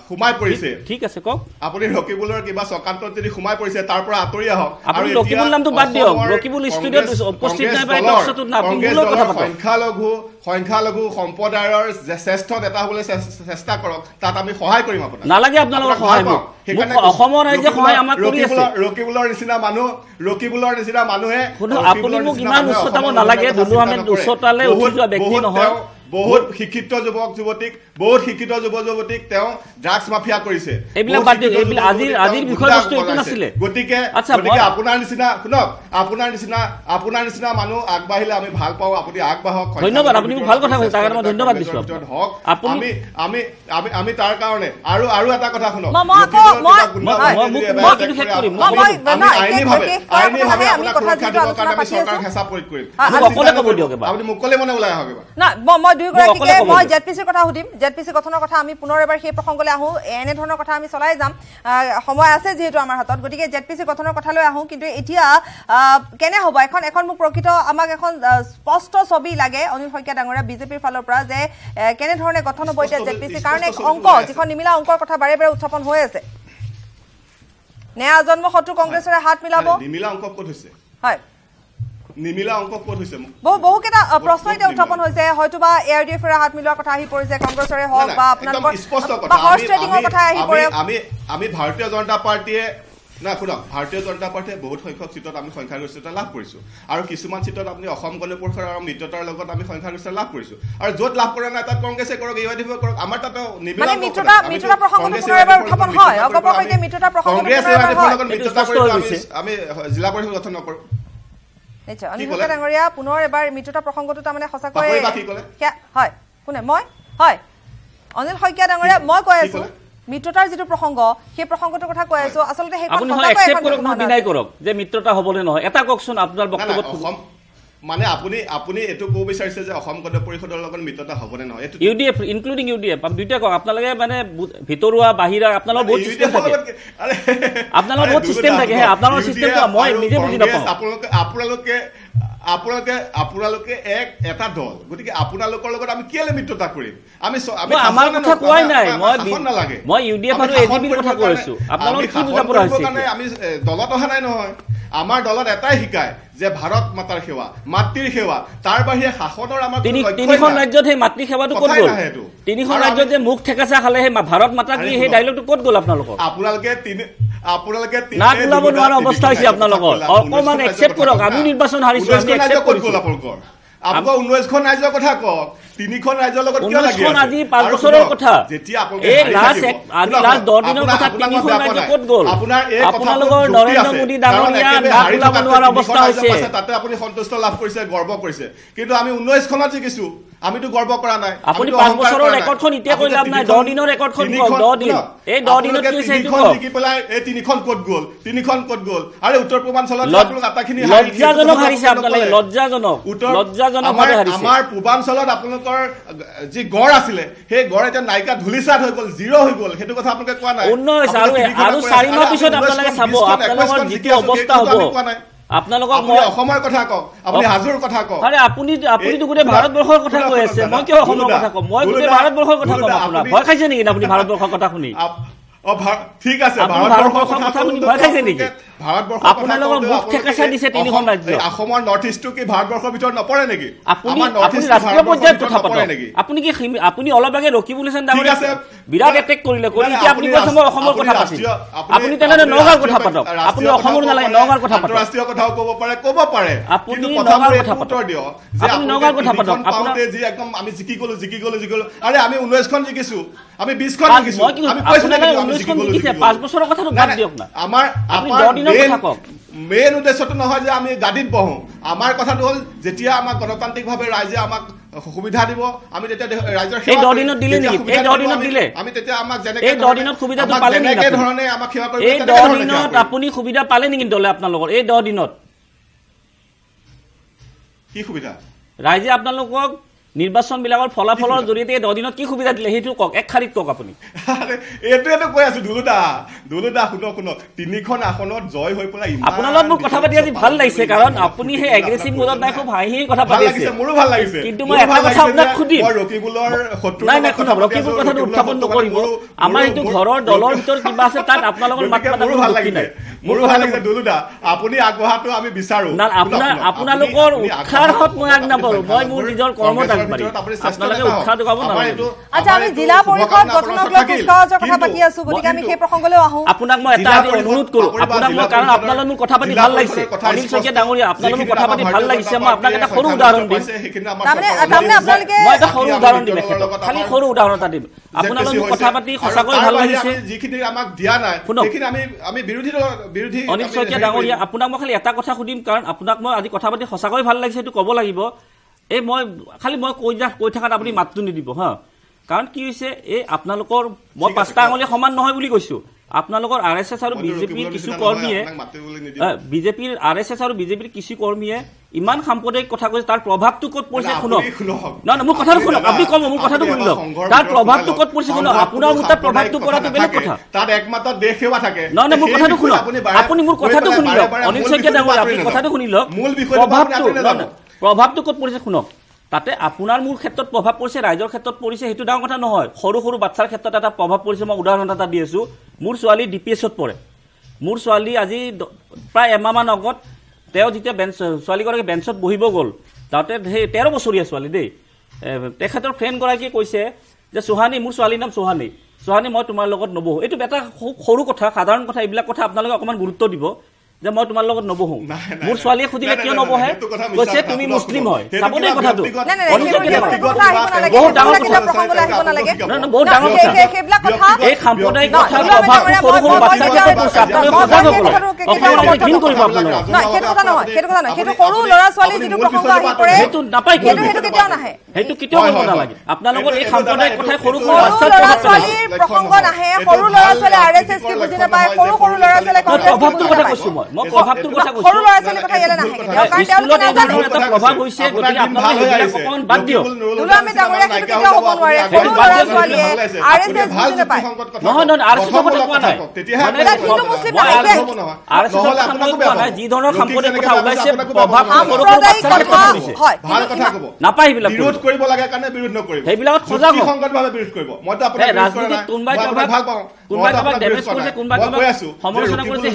সোমাই পৰিছে ঠিক আছে কওক আপুনি ৰকিবুলৰ কিবা চক্ৰান্তত যদি সোমাই পৰিছে তাৰ পৰা আঁতৰি আহক আৰু ৰকিবুল নামটো বাদ দিয়ক ৰকিবুল ষ্টুডিঅ'ত উপস্থিত নাই বা টকশ্বটোত না মূলৰ কথা পাতক সংখ্যালঘু সম্প্ৰদায়ৰ শ্ৰেষ্ঠ নেতা হ'বলৈ চেষ্টা কৰক তাত আমি সহায় কৰিম আপোনাক নালাগে আপোনালোকৰ সহায় সেইকাৰণে অসমৰ ৰাইজে সহায় আমাক কৰি আছে ৰকিবুলৰ নিচিনা মানুহে আপুনি মোক ইমান উচ্চতাব নালাগে দুলু আহমেদ উচ্চতালে উঠি যোৱা ব্যক্তি নহয় বহুত শিক্ষিত যুৱক যুৱতীক তেওঁ ড্ৰাগছ মাফিয়া কৰিছে এইবিলাক বাদ দিয়ক এইবিলাক আজিৰ বিষয়বস্তু এইটো নাছিলে গতিকে আপোনাৰ নিচিনা মানুহ আগবাঢ়িলে আমি ভাল পাওঁ আপুনি আগবাঢ়ক ধন্যবাদ আপুনি মোক ভাল কথা কৈছে তাৰ কাৰণে মই ধন্যবাদ দিছো আমি তাৰ কাৰণে আৰু এটা কথা শুনক আপুনি মুকলি মনে ওলাই আহক মই দুয়োগৰাকীকে মই জেডপিচিৰ কথা সুধিম জেডপিচি গঠনৰ কথা আমি পুনৰ এবাৰ সেই প্ৰসংগলৈ আহোঁ এনে ধৰণৰ কথা আমি চলাই যাম সময় আছে যিহেতু আমাৰ হাতত গতিকে জেডপিচি গঠনৰ কথালৈ আহোঁ কিন্তু এতিয়া কেনে হ'ব এখন মোক প্ৰকৃত আমাক এখন স্পষ্ট ছবি লাগে অনিল শইকীয়া ডাঙৰীয়া বিজেপিৰ ফালৰ পৰা যে কেনেধৰণে গঠন হ'ব এতিয়া জেডপিচি কাৰণ এক অংক যিখন নিমিলা অংকৰ কথা বাৰে বাৰে উত্থাপন হৈ আছে ন্যায় আজন্ম শত্ৰু কংগ্ৰেছৰে হাত মিলাব নিমিলা অংক ক'ত হৈছে হয় নিমিলা অংক ক'ত হৈছে বহুকেইটা প্ৰশ্ন এতিয়া উত্থাপন হৈছে হয়তোবা এআৰডিএফৰ হাত মিলোৱাৰ কথা আহি পৰিছে কংগ্ৰেছৰে হওক বা আপোনালোকৰ হৰ্চ ট্ৰেডিঙৰ কথা আহি পৰে আমি ভাৰতীয় জনতা পাৰ্টীয়ে শুনক ভাৰতীয় জনতা পাৰ্টীয়ে বহুত সংখ্যক চিটত আমি সংখ্যাগৰিষ্ঠতা লাভ কৰিছো আৰু কিছুমান চিটত আপুনি অসম গণ পৰিষদৰ আৰু মিত্ৰতাৰ লগত আমি সংখ্যাগৰিষ্ঠতা লাভ কৰিছো আৰু য'ত লাভ কৰা নাই তাত কংগ্ৰেছে কৰক ইউআইডিএফ কৰক আমাৰ তাত নিমিলা মিত্ৰতা প্ৰসংগটো পুনৰ এবাৰ উত্থাপন হয় অগপৰ সৈতে মিত্ৰতা প্ৰসংগটো আমি জিলা পৰিষদ গঠন নকৰো নিশ্চয় অনিল শইকীয়া ডাঙৰীয়া পুনৰ এবাৰ মিত্ৰতা প্ৰসংগটো তাৰমানে সঁচাকৈ হয় কোনে মই হয় অনিল শইকীয়া ডাঙৰীয়া মই কৈ আছো মিত্ৰতাৰ যিটো প্ৰসংগ সেই প্ৰসংগটোৰ কথা কৈ আছো আচলতে আপুনি একচেপ্ট কৰক নহয় ডিনাই কৰক যে মিত্ৰতা হ'বলে নহয় এটা কওকচোন আপোনাৰ বক্তব্যত মানে আপুনি এটো ক'ব বিচাৰিছে যে অসম গণ পৰিষদৰ লগত মিত্ৰতা হ'বনে নহয় এটো ইউডিএফ ইনক্লুডিং ইউডিএফ দুইটা কওক আপোনালোকে মানে ভিতৰুৱা বাহিৰা আপোনালোকৰ বহুত চিষ্টেম থাকে আপোনালোকৰ বহুত চিষ্টেম থাকে হে আপোনালোকৰ চিষ্টেমটো মই নিজে বুজি নাপাওঁ আপোনালোকে এটা দল গতিকে আপোনালোকৰ লগত আমি কেলে মিত্ৰতা কৰিম আমি আমাৰ কথা কোৱাই নাই মই ইউডিএফ আৰু এজিপিৰ কথা কৈ আছো আপোনালোকৰ কি বুজা পৰা হৈছে আমি দলত অহা নাই নহয় আমাৰ দলত এটাই শিকায় যে ভাৰত মাতাৰ সেৱা মাতৃৰ সেৱা তাৰ বাহিৰে শাসনৰ আমাৰ তিনিখন ৰাজ্যত সেই মাতৃ সেৱাটো ক'ত গ'ল তিনিখন ৰাজ্যত যে মুখ ঠেকাচা খালে সেই ভাৰত মাতা কি সেই ডাইলগটো ক'ত গ'ল আপোনালোকৰ আপোনালোকে নাক ওলাব নোৱাৰা অৱস্থা হৈছে আপোনালোকৰ অকণমান একচেপ্ট কৰক আমি নিৰ্বাচন হাৰিছো আমি একচেপ্ট কৰিছো আপোনালোকৰ 19খন ৰাজ্যৰ কথা কওক তিনিখন ৰাজ্যৰ লগত কিয় লাগি আছে আজি 5 বছৰৰ কথা এই লাষ্ট 10 দিনৰ কথা তিনিখন ৰাজ্য ক'ত গ'ল আপোনালোকৰ নৰেন্দ্ৰ মোদী ডাঙৰীয়া নাক ওলাব নোৱাৰা অৱস্থা হৈছে তাতে আপুনি সন্তুষ্ট লাভ কৰিছে গৰ্ব কৰিছে কিন্তু আমি 19খনত জিকিছো আমিতো গৰ্ব কৰা নাই আপুনি 5 বছৰৰ ৰেকৰ্ডখন এতিয়া কৈ লাভ নাই 10 দিনৰ ৰেকৰ্ডখন কওক 10 দিন এই 10 দিনত কি হৈছে এইটো জিকি পেলাই এই তিনিখন ক'ত গ'ল আৰে উত্তৰ পূৰ্বাঞ্চলত আপোনালোক আটাখিনি লজ্জাজনক হাৰিছে আপোনালোকে লজ্জাজনক হাৰিছে আমাৰ পূৰ্বাঞ্চলত আপোনালোকৰ যি গড় আছিলে সেই গড় এতিয়া নাইকা ধুলিসাত হৈ গ'ল জিৰ' হৈ গ'ল সেইটো কথা আপোনালোকে কোৱা নাই আৰু 4 মাহ পিছত আপোনালোকে চাব আপোনালোকৰ যিটো অৱস্থা হ'ব আপোনালোকক মই অসমৰ কথা কওক আপুনি হাজোৰ কথা কওক আৰে আপুনিতো গোটেই ভাৰতবৰ্ষৰ কথা কৈ আছে মই কিয় অসমৰ কথা কম মই গোটেই ভাৰতবৰ্ষৰ কথা কম আপোনাক ভয় খাইছে নেকি আপুনি ভাৰতবৰ্ষৰ কথা শুনি ঠিক আছে ভাৰতবৰ্ষৰ কথা শুনি ভয় খাইছে নেকি আপোনালোকৰ মুখ ঠেকাচা দিছে তিনিখন ৰাজ্য অসমৰ নৰ্থ ইষ্টটো কি ভাৰতবৰ্ষৰ ভিতৰত নপৰে নেকি আপুনি ৰাষ্ট্ৰীয় পৰ্যায়ত কথা পাতক আপুনি অলপ আগে ৰকিবুল হাছান ডাঙৰীয়া বিৰাট এটেক কৰিলে এতিয়া আপুনি কৈছে মই অসমৰ কথা পাতিম আপুনি তেনেহ'লে নগাঁৱৰ কথা পাতক আপুনি অসমৰ নালাগে নগাঁৱৰ কথা পাতক ৰাষ্ট্ৰীয় কথাও ক'ব পাৰে আপুনি নগাঁৱৰ কথা পাতক আপুনি নগাঁৱৰ কথা পাতক আপোনালোকে যি একদম আমি জিকি গ'লো আৰে আমি 19খন জিকিছো আমি 20খন জিকিছো আমি আপোনালোকে 19খন জিকিছে 5 বছৰৰ কথাটো বাদ দিয়ক না আমাৰ মেইন উদ্দেশ্যটো নহয় যে আমি গাদীত বহো আমাৰ কথাটো হ'ল যেতিয়া আমাক গণতান্ত্ৰিকভাৱে ৰাইজে আমাক সুবিধা দিব আমি তেতিয়া ৰাইজৰ এই 10 দিনত দিলে নেকি এই 10 দিনত দিলে আমি তেতিয়া আমাক যেনেকৈ এই 10 দিনত সুবিধাটো পালে নেকি এনেকৈ ধৰণে আমাক সেৱা কৰিব এই 10 দিনত আপুনি সুবিধা পালে নেকি দলে আপোনালোকৰ এই 10 দিনত কি সুবিধা ৰাইজে আপোনালোকক নিৰ্বাচনবিলাকৰ ফলাফলৰ জৰিয়তে 10 দিনত কি সুবিধা দিলে সেইটো কওক এক খাৰিত কওক আপুনি এইটোৱেতো কৈ আছো দুলুদা শুনক 3খন আসনত জয় হৈ পেলাই আপোনাৰ লগত মোৰ কথা পাতি আজি ভাল লাগিছে কাৰণ আপুনি সেই এগ্ৰেছিভ মোডত নাই খুব হাঁহি কথা পাতি আছে মোৰো ভাল লাগিছে কিন্তু মই এটা কথা আপোনাক সুধিম মই ৰকিবুলৰ শত্ৰু নাই ৰকিবুল কথাটো উত্থাপন নকৰিব আমাৰ এইটো ঘৰৰ দলৰ ভিতৰত কিবা আছে তাত আপোনাৰ লগত মাত মাতিব ভাল লাগিছে মোৰো ভাল লাগিছে দুলুদা আপুনি আগবঢ়াটো আমি বিচাৰো না আপোনালোকৰ উৎসাহত মই আগ নাপাৰো মই মোৰ নিজৰ কৰ্মত আগবাঢ়ি আপোনালোকে উৎসাহ যোগাব নালাগে আচ্ছা আমি জিলা পৰিষদ গঠনক লৈ কুচকাৱাজৰ কথা পাতি আছো গতিকে আমি সেই প্ৰসংগলৈ আহো আপোনাক মই এটা অনুৰোধ কৰো আপোনাক মই কাৰণ আপোনালোকৰ মোৰ কথা পাতি ভাল লাগিছে অনিল শইকীয়া ডাঙৰীয়া আপোনালোকৰ কথা পাতি ভাল লাগিছে মই আপোনাক এটা সৰু উদাহৰণ দিম তাৰমানে আপোনালোকে মই এটা সৰু উদাহৰণ দিম খালি সৰু উদাহৰণ এটা দিম আপোনালোকৰ কথা পাতি সঁচাকৈ ভাল লাগিছে যিখিনি আমাক দিয়া নাই সেইখিনি আমি বিৰোধী অনিল শইকীয়া ডাঙৰীয়া আপোনাক মই খালি এটা কথা সুধিম কাৰণ আপোনাক মই আজি কথা পাতি সঁচাকৈ ভাল লাগিছে সেইটো ক'ব লাগিব এই মই কৈ থাকাত আপুনি মাতটো নিদিব হা কাৰণ কি হৈছে এই আপোনালোকৰ মই 5টা আঙুলি সমান নহয় বুলি কৈছো আপোনালোকৰ আৰএছএছ আৰু বিজেপিৰ কিছু কৰ্মীয়ে বিজেপিৰ আৰএছএছ আৰু বিজেপিৰ কিছু কৰ্মীয়ে ইমান সাম্প্ৰদায়িক কথা কৈছে তাৰ প্ৰভাৱটো ক'ত পৰিছে শুনক নহয় মোৰ কথাটো শুনক আপুনি ক'ব মোৰ কথাটো শুনি লওক তাৰ প্ৰভাৱটো ক'ত পৰিছে শুনক আপোনাৰ মোৰ তাৰ প্ৰভাৱটো পৰাটো বেলেগ কথা তাত একমাত্ৰ দেশ সেৱা থাকে নহয় মোৰ কথাটো শুনক আপুনি মোৰ কথাটো শুনি লওক অনিল শইকীয়া ডাঙৰীয়া আপুনি কথাটো শুনি লওক প্ৰভাৱটো ক'ত পৰিছে শুনক তাতে আপোনাৰ মোৰ ক্ষেত্ৰত প্ৰভাৱ পৰিছে ৰাইজৰ ক্ষেত্ৰত পৰিছে সেইটো ডাঙৰ কথা নহয় সৰু বাচ্চাৰ ক্ষেত্ৰত এটা প্ৰভাৱ পৰিছে মই উদাহৰণ এটা দি আছো মোৰ ছোৱালী ডিপিএছত পঢ়ে মোৰ ছোৱালী আজি প্ৰায় এমাহমান আগত তেওঁ যেতিয়া ছোৱালীগৰাকী বেঞ্চত বহিব গ'ল তাতে সেই 13 বছৰীয়া ছোৱালী দেই তেখেতৰ ফ্ৰেণ্ডগৰাকীয়ে কৈছে যে চৌহানী মোৰ ছোৱালীৰ নাম চৌহানী মই তোমাৰ লগত নবহো এইটো এটা সৰু কথা সাধাৰণ কথা এইবিলাক কথা আপোনালোকে অকণমান গুৰুত্ব দিব যে মই তোমাৰ লগত নবহো মোৰ ছোৱালীয়ে সুধিলে কিয় নবহে কৈছে তুমি মুছলিম হয় চাবনে কথাটো বহুত ডাঙৰ এই সাম্প্ৰদায়িক কথা সৰু বাচ্চাৰ ক্ষেত্ৰত কৈছে আপোনালোকে ঘিণ কৰিব আপোনালোকে সৰু ল'ৰা ছোৱালী যিটো প্ৰসংগ আহি পৰে সেইটো নাপায় সেইটো কেতিয়াও কৰিব নালাগে আপোনালোকৰ এই সাম্প্ৰদায়িক কথাই সৰু ল'ৰা ছোৱালীৰ প্ৰসংগ নাহে সৰু ল'ৰা ছোৱালী আৰএছএছ কি বুজি নাপায় সৰু ল'ৰা ছোৱালী প্ৰভাৱটোৰ কথা কৈছো মই প্ৰভাৱটোৰ কথা কৈছো সৰু ল'ৰা ছোৱালীৰ কথা ইয়ালে নাহে স্কুলত এটা প্ৰভাৱ হৈছে গতিকে আপোনালোকে সেইবিলাক অকণমান বাদ দিয়ক দুলামে ডাঙৰীয়া সেইটো কেতিয়াও হ'ব নোৱাৰে সৰু ল'ৰা ছোৱালীয়ে আৰএছএছ বুজি নাপায় নহয় আৰএছএছৰ কথা কোৱা নাই হিন্দু মুছলিম আৰএছএছৰ কথা মই কোৱা নাই যি ধৰণৰ সাম্প্ৰদায়িক কথা ওলাইছে প্ৰভাৱ সৰু বাচ্চাৰ ক্ষেত্ৰত পৰিছে ভাল কথা ক'ব নাপায় সেইবিলাক বিৰোধ কৰিব লাগে কাৰণে বিৰোধ নকৰিব সেইবিলাকত সজাগ হওক সংগতভাৱে বিৰোধ কৰিব মইতো আপোনাক ৰাজনীতিত কোনোবাই কাৰোবাক ডেমেজ কৰিছে কোনোবাই কাৰোবাক সমালোচনা কৰিছে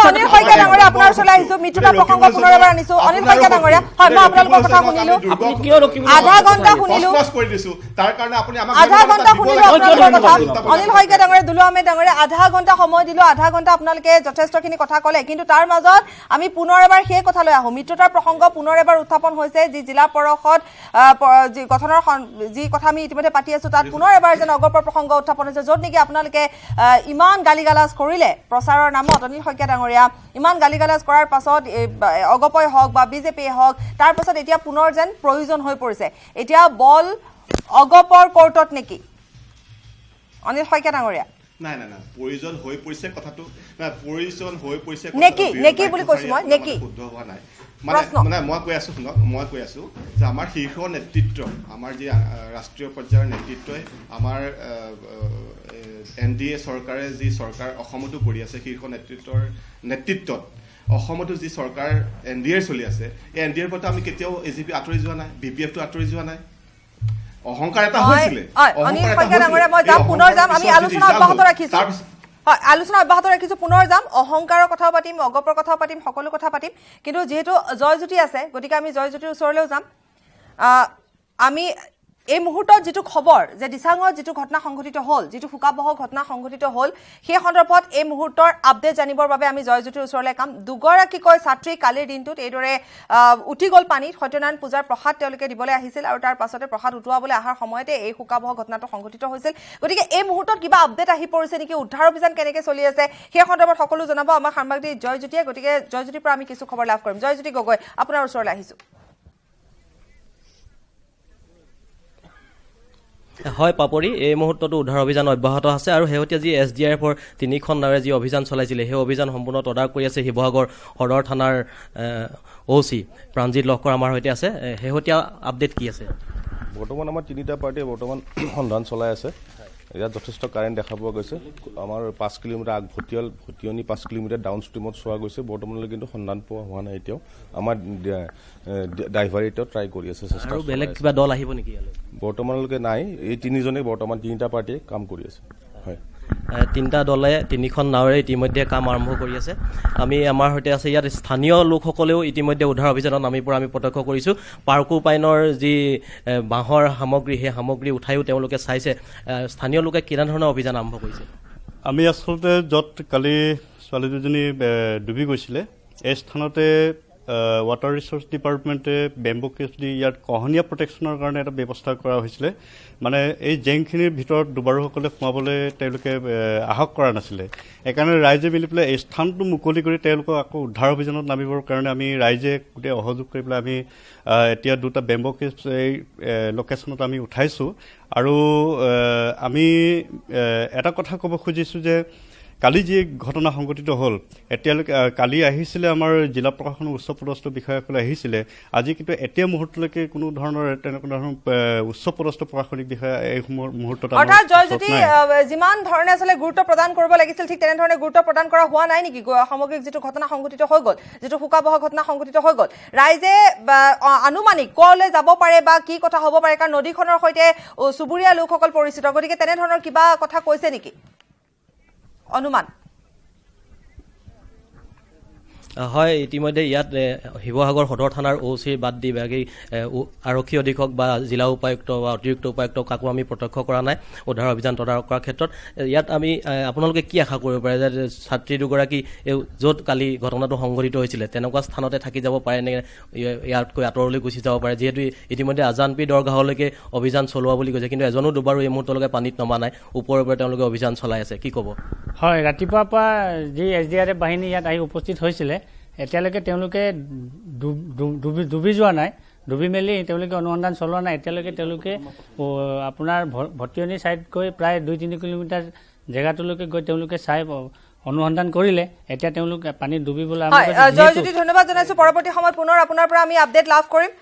অনিল শইকীয়া ডাঙৰীয়া আপোনাৰ ওচৰলৈ আহিছো মিত্ৰতা প্ৰসংগ পুনৰ এবাৰ আনিছো অনিল শইকীয়া ডাঙৰীয়া হয় মই আপোনালোকৰ কথা শুনিলো আপুনি কিয় ৰকিব আধা ঘণ্টা শুনিলো কৰি দিছো তাৰ কাৰণে আপুনি আমাক আধা ঘণ্টা শুনিলো আপোনালোকৰ কথা অনিল শইকীয়া ডাঙৰীয়া দুলু আহমেদ ডাঙৰীয়া আধা ঘণ্টা সময় দিলো আধা ঘণ্টা আপোনালোকে যথেষ্টখিনি কথা ক'লে কিন্তু তাৰ মাজত আমি পুনৰ এবাৰ সেই কথালৈ আহো মিত্ৰতাৰ প্ৰসংগ পুনৰ এবাৰ উত্থাপন হৈছে যি জিলা পৰিষদ যি গঠনৰ যি কথা আমি ইতিমধ্যে পাতি আছো তাত পুনৰ এবাৰ যেন অগপৰ প্ৰসংগ উত্থাপন হৈছে য'ত নেকি আপোনালোকে ইমান গালিগালাজ কৰিলে প্ৰচাৰৰ নামত অনিল শইকীয়া ডাঙৰীয়া ইমান গালিগালাজ কৰাৰ পাছত অগপই হওক বা বিজেপিয়ে হওক তাৰ পাছত এতিয়া পুনৰ যেন প্ৰয়োজন হৈ পৰিছে এতিয়া বল অগপৰ কোৰ্টত নেকি অনিল শইকীয়া ডাঙৰীয়া নাই প্ৰয়োজন হৈ পৰিছে কথাটো নাই প্ৰয়োজন হৈ পৰিছে নেকি বুলি কৈছো মই নেকি শুদ্ধ হোৱা নাই মানে মই কৈ আছো যে আমাৰ শীৰ্ষ নেতৃত্ব আমাৰ যি ৰাষ্ট্ৰীয় পৰ্যায়ৰ নেতৃত্বই আমাৰ NDA চৰকাৰে যি চৰকাৰ অসমতো কৰি আছে শীৰ্ষ নেতৃত্বত অসমতো যি চৰকাৰ NDA চলি আছে এই NDAৰ পৰা আমি কেতিয়াও AGP আঁতৰি যোৱা নাই BPFটো আঁতৰি যোৱা নাই অহংকাৰ এটা হৈছিলে অনিল শইকীয়া ডাঙৰীয়া মই যাম পুনৰ যাম আমি আলোচনা অব্যাহত ৰাখিছো হয় আলোচনা অব্যাহত ৰাখিছো পুনৰ যাম অহংকাৰৰ কথাও পাতিম অগপৰ কথাও পাতিম সকলো কথা পাতিম কিন্তু যেহেতু জয়জ্যোতি আছে গতিকে আমি জয়জ্যোতিৰ ওচৰলৈও যাম আমি এই মুহূৰ্তত যেটো খবৰ যে দিসাঙত যেটো ঘটনা সংঘটিত হল যেটো ফুকাবহ ঘটনা সংঘটিত হল সেই সন্দৰ্ভত এই মুহূৰ্তৰ আপডেট জানিবৰ বাবে আমি জয়জ্যোতিৰ ওচৰলৈ কাম দুগৰাকী কয় ছাত্ৰী কালিৰ দিনটোত এইদৰে উঠি গল পানীত সত্যনাৰায়ণ পূজাৰ প্ৰসাদ তেওঁলোকে দিবলৈ আহিছিল আৰু তাৰ পাছতে প্ৰসাদ উঠুৱাবলৈ আহাৰ সময়তে এই ফুকাবহ ঘটনাটো সংঘটিত হৈছিল গতিকে এই মুহূৰ্তত কিবা আপডেট আহি পৰিছে নেকি উদ্ধাৰ অভিযান কেনেকৈ চলি আছে সেই সন্দৰ্ভত সকলো জনাব আমাৰ সাংবাদিক জয়জ্যোতিয়ে গতিকে জয়জ্যোতিৰ পৰা আমি কিছু খবৰ লাভ কৰিম জয়জ্যোতি গগৈ আপোনাৰ ওচৰলৈ আহিছো হয় পাপৰি এই মুহূৰ্তটো উদ্ধাৰ অভিযান অব্যাহত আছে আৰু শেহতীয়া যি SDRFৰ 3খন নাৱেৰে যি অভিযান চলাইছিলে সেই অভিযান সম্পূৰ্ণ তদাৰক কৰি আছে শিৱসাগৰ সদৰ থানাৰ OC প্ৰাণজিৎ লহকৰ আমাৰ সৈতে আছে শেহতীয়া আপডেট কি আছে বৰ্তমান আমাৰ তিনিটা পাৰ্টিয়ে বৰ্তমান সন্ধান চলাই আছে ইয়াত যথেষ্ট কাৰেণ্ট দেখা পোৱা গৈছে আমাৰ 5 কিলোমিটাৰ আগ ভটিয়নি 5 কিলোমিটাৰ ডাউন ষ্ট্ৰীমত চোৱা গৈছে বৰ্তমানলৈ কিন্তু সন্ধান পোৱা হোৱা নাই এতিয়াও আমাৰ ডাইভাৰেটত ট্ৰাই কৰি আছে চেষ্টা আৰু বেলেগ কিবা দল আহিব নেকি বৰ্তমানলৈকে নাই এই তিনিজনে বৰ্তমান তিনিটা পাৰ্টিয়ে কাম কৰি আছে হয় তিনিটা দলে তিনিখন নাৱেৰে ইতিমধ্যে কাম আৰম্ভ কৰি আছে আমি আমাৰ সৈতে আছে ইয়াত স্থানীয় লোকসকলেও ইতিমধ্যে উদ্ধাৰ অভিযানত আমি প্ৰত্যক্ষ কৰিছোঁ পাৰ্কো পাইনৰ যি বাঁহৰ সামগ্ৰী সেই সামগ্ৰী উঠাইও তেওঁলোকে চাইছে স্থানীয় লোকে কেনেধৰণৰ অভিযান আৰম্ভ কৰিছে আমি আচলতে য'ত কালি ছোৱালী দুজনী ডুবি গৈছিলে এই স্থানতে ৱাটাৰ ৰিচোৰ্চ ডিপাৰ্টমেণ্টে বেম্বু কেছ দি ইয়াত কহনীয়া প্ৰটেকশ্যনৰ কাৰণে এটা ব্যৱস্থা কৰা হৈছিলে মানে এই জেংখিনিৰ ভিতৰত ডুবাৰুসকলে সোমাবলৈ তেওঁলোকে আহক কৰা নাছিলে সেইকাৰণে ৰাইজে মিলি পেলাই এই স্থানটো মুকলি কৰি তেওঁলোকক আকৌ উদ্ধাৰ অভিযানত নামিবৰ কাৰণে আমি ৰাইজে গোটেই সহযোগ কৰি পেলাই আমি এতিয়া দুটা বেম্বু কেছ এই লোকেশ্যনত আমি উঠাইছোঁ আৰু আমি এটা কথা ক'ব খুজিছোঁ যে কালি যি ঘটনা সংঘটিত হ'ল এতিয়ালৈকে কালি আহিছিলে আমাৰ জিলা প্ৰশাসনৰ উচ্চপদস্থ বিষয়াসকলে আহিছিলে আজি কিন্তু এতিয়া মুহূৰ্তলৈকে কোনো ধৰণৰ তেনেকুৱা ধৰণৰ উচ্চপদস্থ প্ৰশাসনিক বিষয়া এই মুহূৰ্তত অৰ্থাৎ জয়জ্যোতি যিমান ধৰণে আচলতে গুৰুত্ব প্ৰদান কৰিব লাগিছিল ঠিক তেনেধৰণে গুৰুত্ব প্ৰদান কৰা হোৱা নাই নেকি সামগ্ৰিক যিটো ঘটনা সংঘটিত হৈ গ'ল যিটো শোকাবহ ঘটনা সংঘটিত হৈ গ'ল ৰাইজে আনুমানিক কলৈ যাব পাৰে বা কি কথা হ'ব পাৰে কাৰণ নদীখনৰ সৈতে চুবুৰীয়া লোকসকল পৰিচিত গতিকে তেনেধৰণৰ কিবা কথা কৈছে নেকি অনুমান হয় ইতিমধ্যে ইয়াত শিৱসাগৰ সদৰ থানাৰ OC বাদ দি বাকী আৰক্ষী অধীক্ষক বা জিলা উপায়ুক্ত বা অতিৰিক্ত উপায়ুক্ত কাকো আমি প্ৰত্যক্ষ কৰা নাই উদ্ধাৰ অভিযান তদাৰক কৰাৰ ক্ষেত্ৰত ইয়াত আমি আপোনালোকে কি আশা কৰিব পাৰে যে ছাত্ৰী দুগৰাকী য'ত কালি ঘটনাটো সংঘটিত হৈছিলে তেনেকুৱা স্থানতে থাকি যাব পাৰে নে ইয়াতকৈ আঁতৰলৈ গুচি যাব পাৰে যিহেতু ইতিমধ্যে আজানপি দৰগাহলৈকে অভিযান চলোৱা বুলি কৈছে কিন্তু এজনো দুবাৰো এই মুহূৰ্তলৈকে পানীত নমা নাই ওপৰৰ পৰা তেওঁলোকে অভিযান চলাই আছে কি ক'ব হয় ৰাতিপুৱাৰ পৰা যি SDRF বাহিনী ইয়াত আহি উপস্থিত হৈছিলে এতিয়ালৈকে তেওঁলোকে ডুবি যোৱা নাই ডুবি মেলি তেওঁলোকে অনুসন্ধান চলোৱা নাই এতিয়ালৈকে তেওঁলোকে আপোনাৰ ভটিয়নি ছাইড গৈ প্ৰায় 2-3 কিলোমিটাৰ জেগাটোলৈকে গৈ তেওঁলোকে চাই অনুসন্ধান কৰিলে এতিয়া তেওঁলোকে পানীত ডুবিবলৈ জয়জ্যোতি ধন্যবাদ জনাইছো পৰৱৰ্তী সময়ত পুনৰ আপোনাৰ পৰা আমি আপডেট লাভ কৰিম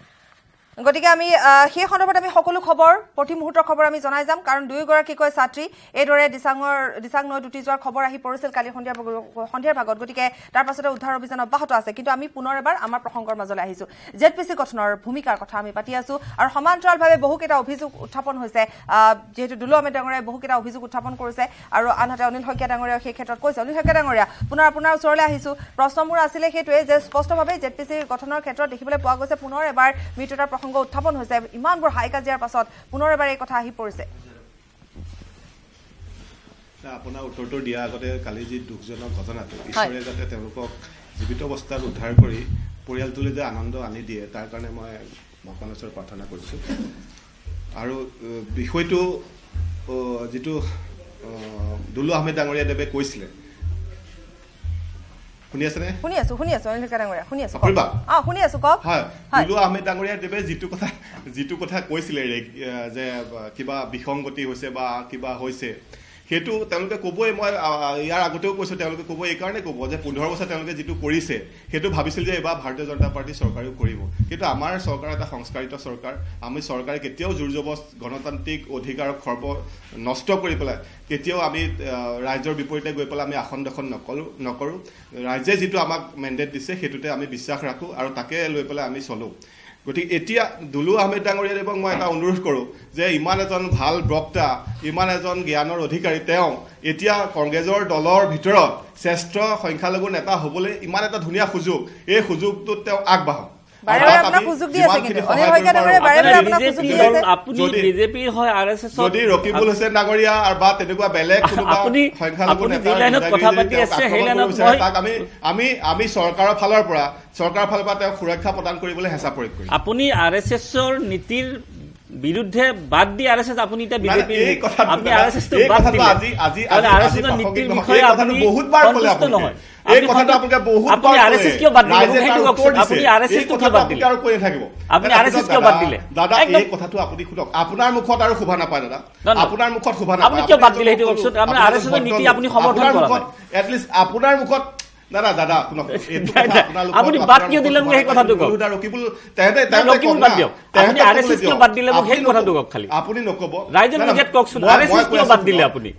গতিকে আমি সেই সন্দৰ্ভত আমি সকলো খবৰ প্ৰতি মুহূৰ্তৰ খবৰ আমি জনাই যাম কাৰণ দুয়োগৰাকীকৈ ছাত্ৰী এইদৰে দিচাং নৈ দুটি যোৱাৰ খবৰ আহি পৰিছিল কালি সন্ধিয়াৰ ভাগত গতিকে তাৰ পাছতে উদ্ধাৰ অভিযান অব্যাহত আছে কিন্তু আমি পুনৰ এবাৰ আমাৰ প্ৰসংগৰ মাজলৈ আহিছোঁ ZPC গঠনৰ ভূমিকাৰ কথা আমি পাতি আছোঁ আৰু সমান্তৰালভাৱে বহুকেইটা অভিযোগ উত্থাপন হৈছে যিহেতু দুলু আহমেদ ডাঙৰীয়াই বহুকেইটা অভিযোগ উত্থাপন কৰিছে আৰু আনহাতে অনিল শইকীয়া ডাঙৰীয়াও সেই ক্ষেত্ৰত কৈছে অনিল শইকীয়া ডাঙৰীয়া পুনৰ আপোনাৰ ওচৰলৈ আহিছোঁ প্ৰশ্ন মোৰ আছিলে সেইটোৱে যে স্পষ্টভাৱে ZPC গঠনৰ ক্ষেত্ৰত দেখিবলৈ পোৱা গৈছে পুনৰ এবাৰ মৃত্যুতাৰ উত্থাপন হৈছে ইমানবোৰ হাই কাজিয়াৰ পাছত পুনৰ এবাৰ এই কথা আহি পৰিছে আপোনাৰ উত্তৰটো দিয়া আগতে কালি যি দুখজনক ঘটনাটো ঈশ্বৰে যাতে তেওঁলোকক জীৱিত অৱস্থাত উদ্ধাৰ কৰি পৰিয়ালটোলৈ যে আনন্দ আনি দিয়ে তাৰ কাৰণে মই ভগৱানৰ ওচৰত প্ৰাৰ্থনা কৰিছোঁ আৰু বিষয়টো যিটো দুলু আহমেদ ডাঙৰীয়া দেৱে কৈছিলে শুনি আছেনে শুনি আছো অনিল শইকীয়া ডাঙৰীয়া শুনি আছো শুনি আছো কওক হয় দুলু আহমেদ ডাঙৰীয়া দেৱে যিটো কথা কৈছিলে যে কিবা বিসংগতি হৈছে বা কিবা হৈছে সেইটো তেওঁলোকে ক'বই মই ইয়াৰ আগতেও কৈছোঁ তেওঁলোকে ক'ব এইকাৰণে ক'ব যে 15 বছৰ তেওঁলোকে যিটো কৰিছে সেইটো ভাবিছিল যে এইবাৰ ভাৰতীয় জনতা পাৰ্টি চৰকাৰেও কৰিব কিন্তু আমাৰ চৰকাৰ এটা সংস্কাৰিত চৰকাৰ আমি চৰকাৰে কেতিয়াও জোৰ জবস্ত গণতান্ত্ৰিক অধিকাৰক নষ্ট কৰি পেলাই কেতিয়াও আমি ৰাইজৰ বিপৰীতে গৈ পেলাই আমি আসন দখল নকৰোঁ ৰাইজে যিটো আমাক মেণ্ডেট দিছে সেইটোতে আমি বিশ্বাস ৰাখোঁ আৰু তাকে লৈ পেলাই আমি চলোঁ গতিকে এতিয়া দুলু আহমেদ ডাঙৰীয়া দেৱক মই এটা অনুৰোধ কৰোঁ যে ইমান এজন ভাল বক্তা ইমান এজন জ্ঞানৰ অধিকাৰী তেওঁ এতিয়া কংগ্ৰেছৰ দলৰ ভিতৰত শ্ৰেষ্ঠ সংখ্যালঘু নেতা হ'বলৈ ইমান এটা ধুনীয়া সুযোগ এই সুযোগটোত তেওঁ আগবাঢ়ক যদি ৰকিবুল হুছেইন ডাঙৰীয়া বা তেনেকুৱা বেলেগ সংখ্যালঘু তাক আমি চৰকাৰৰ ফালৰ পৰা তেওঁক সুৰক্ষা প্ৰদান কৰিবলৈ হেঁচা প্ৰয়োগ কৰিম আপুনি RSSৰ নীতিৰ বিৰুদ্ধে বাদ দি RSS আপুনি এতিয়া বিজেপি আপুনি RSS টো বাদ দিলে আজি RSS নীতিৰ বিষয়ে আপুনি বহুতবাৰ ক'লে নহয় এই কথাটো আপোনাক বহুতবাৰ RSS কিয় বাদ দিলে আপুনি RSS টো কিয় বাদ দিলে আৰু কৈ থাকিব আপুনি RSS কিয় বাদ দিলে দাদা এই কথাটো আপুনি খুদক আপোনাৰ মুখত আৰু শুভা নাপায় দাদা আপোনাৰ মুখত শুভা নাপায় আপুনি কিয় বাদ দিলে সেইটো কওকচোন আপুনি RSS নীতি আপুনি সমৰ্থন কৰে এটলিষ্ট আপোনাৰ মুখত দাদা দাদা শুনক আপুনি বাদ কিয় দিলে মোক সেই কথাটো কওক ৰকিবুল ৰকিবুল বাদ দিয়ক আপুনি আৰএছএছ কিয় বাদ দিলে মোক সেই কথাটো কওক খালি আপুনি নকব ৰাইজে নিজে কওকচোন আৰএছএছ কিয় বাদ দিলে আপুনি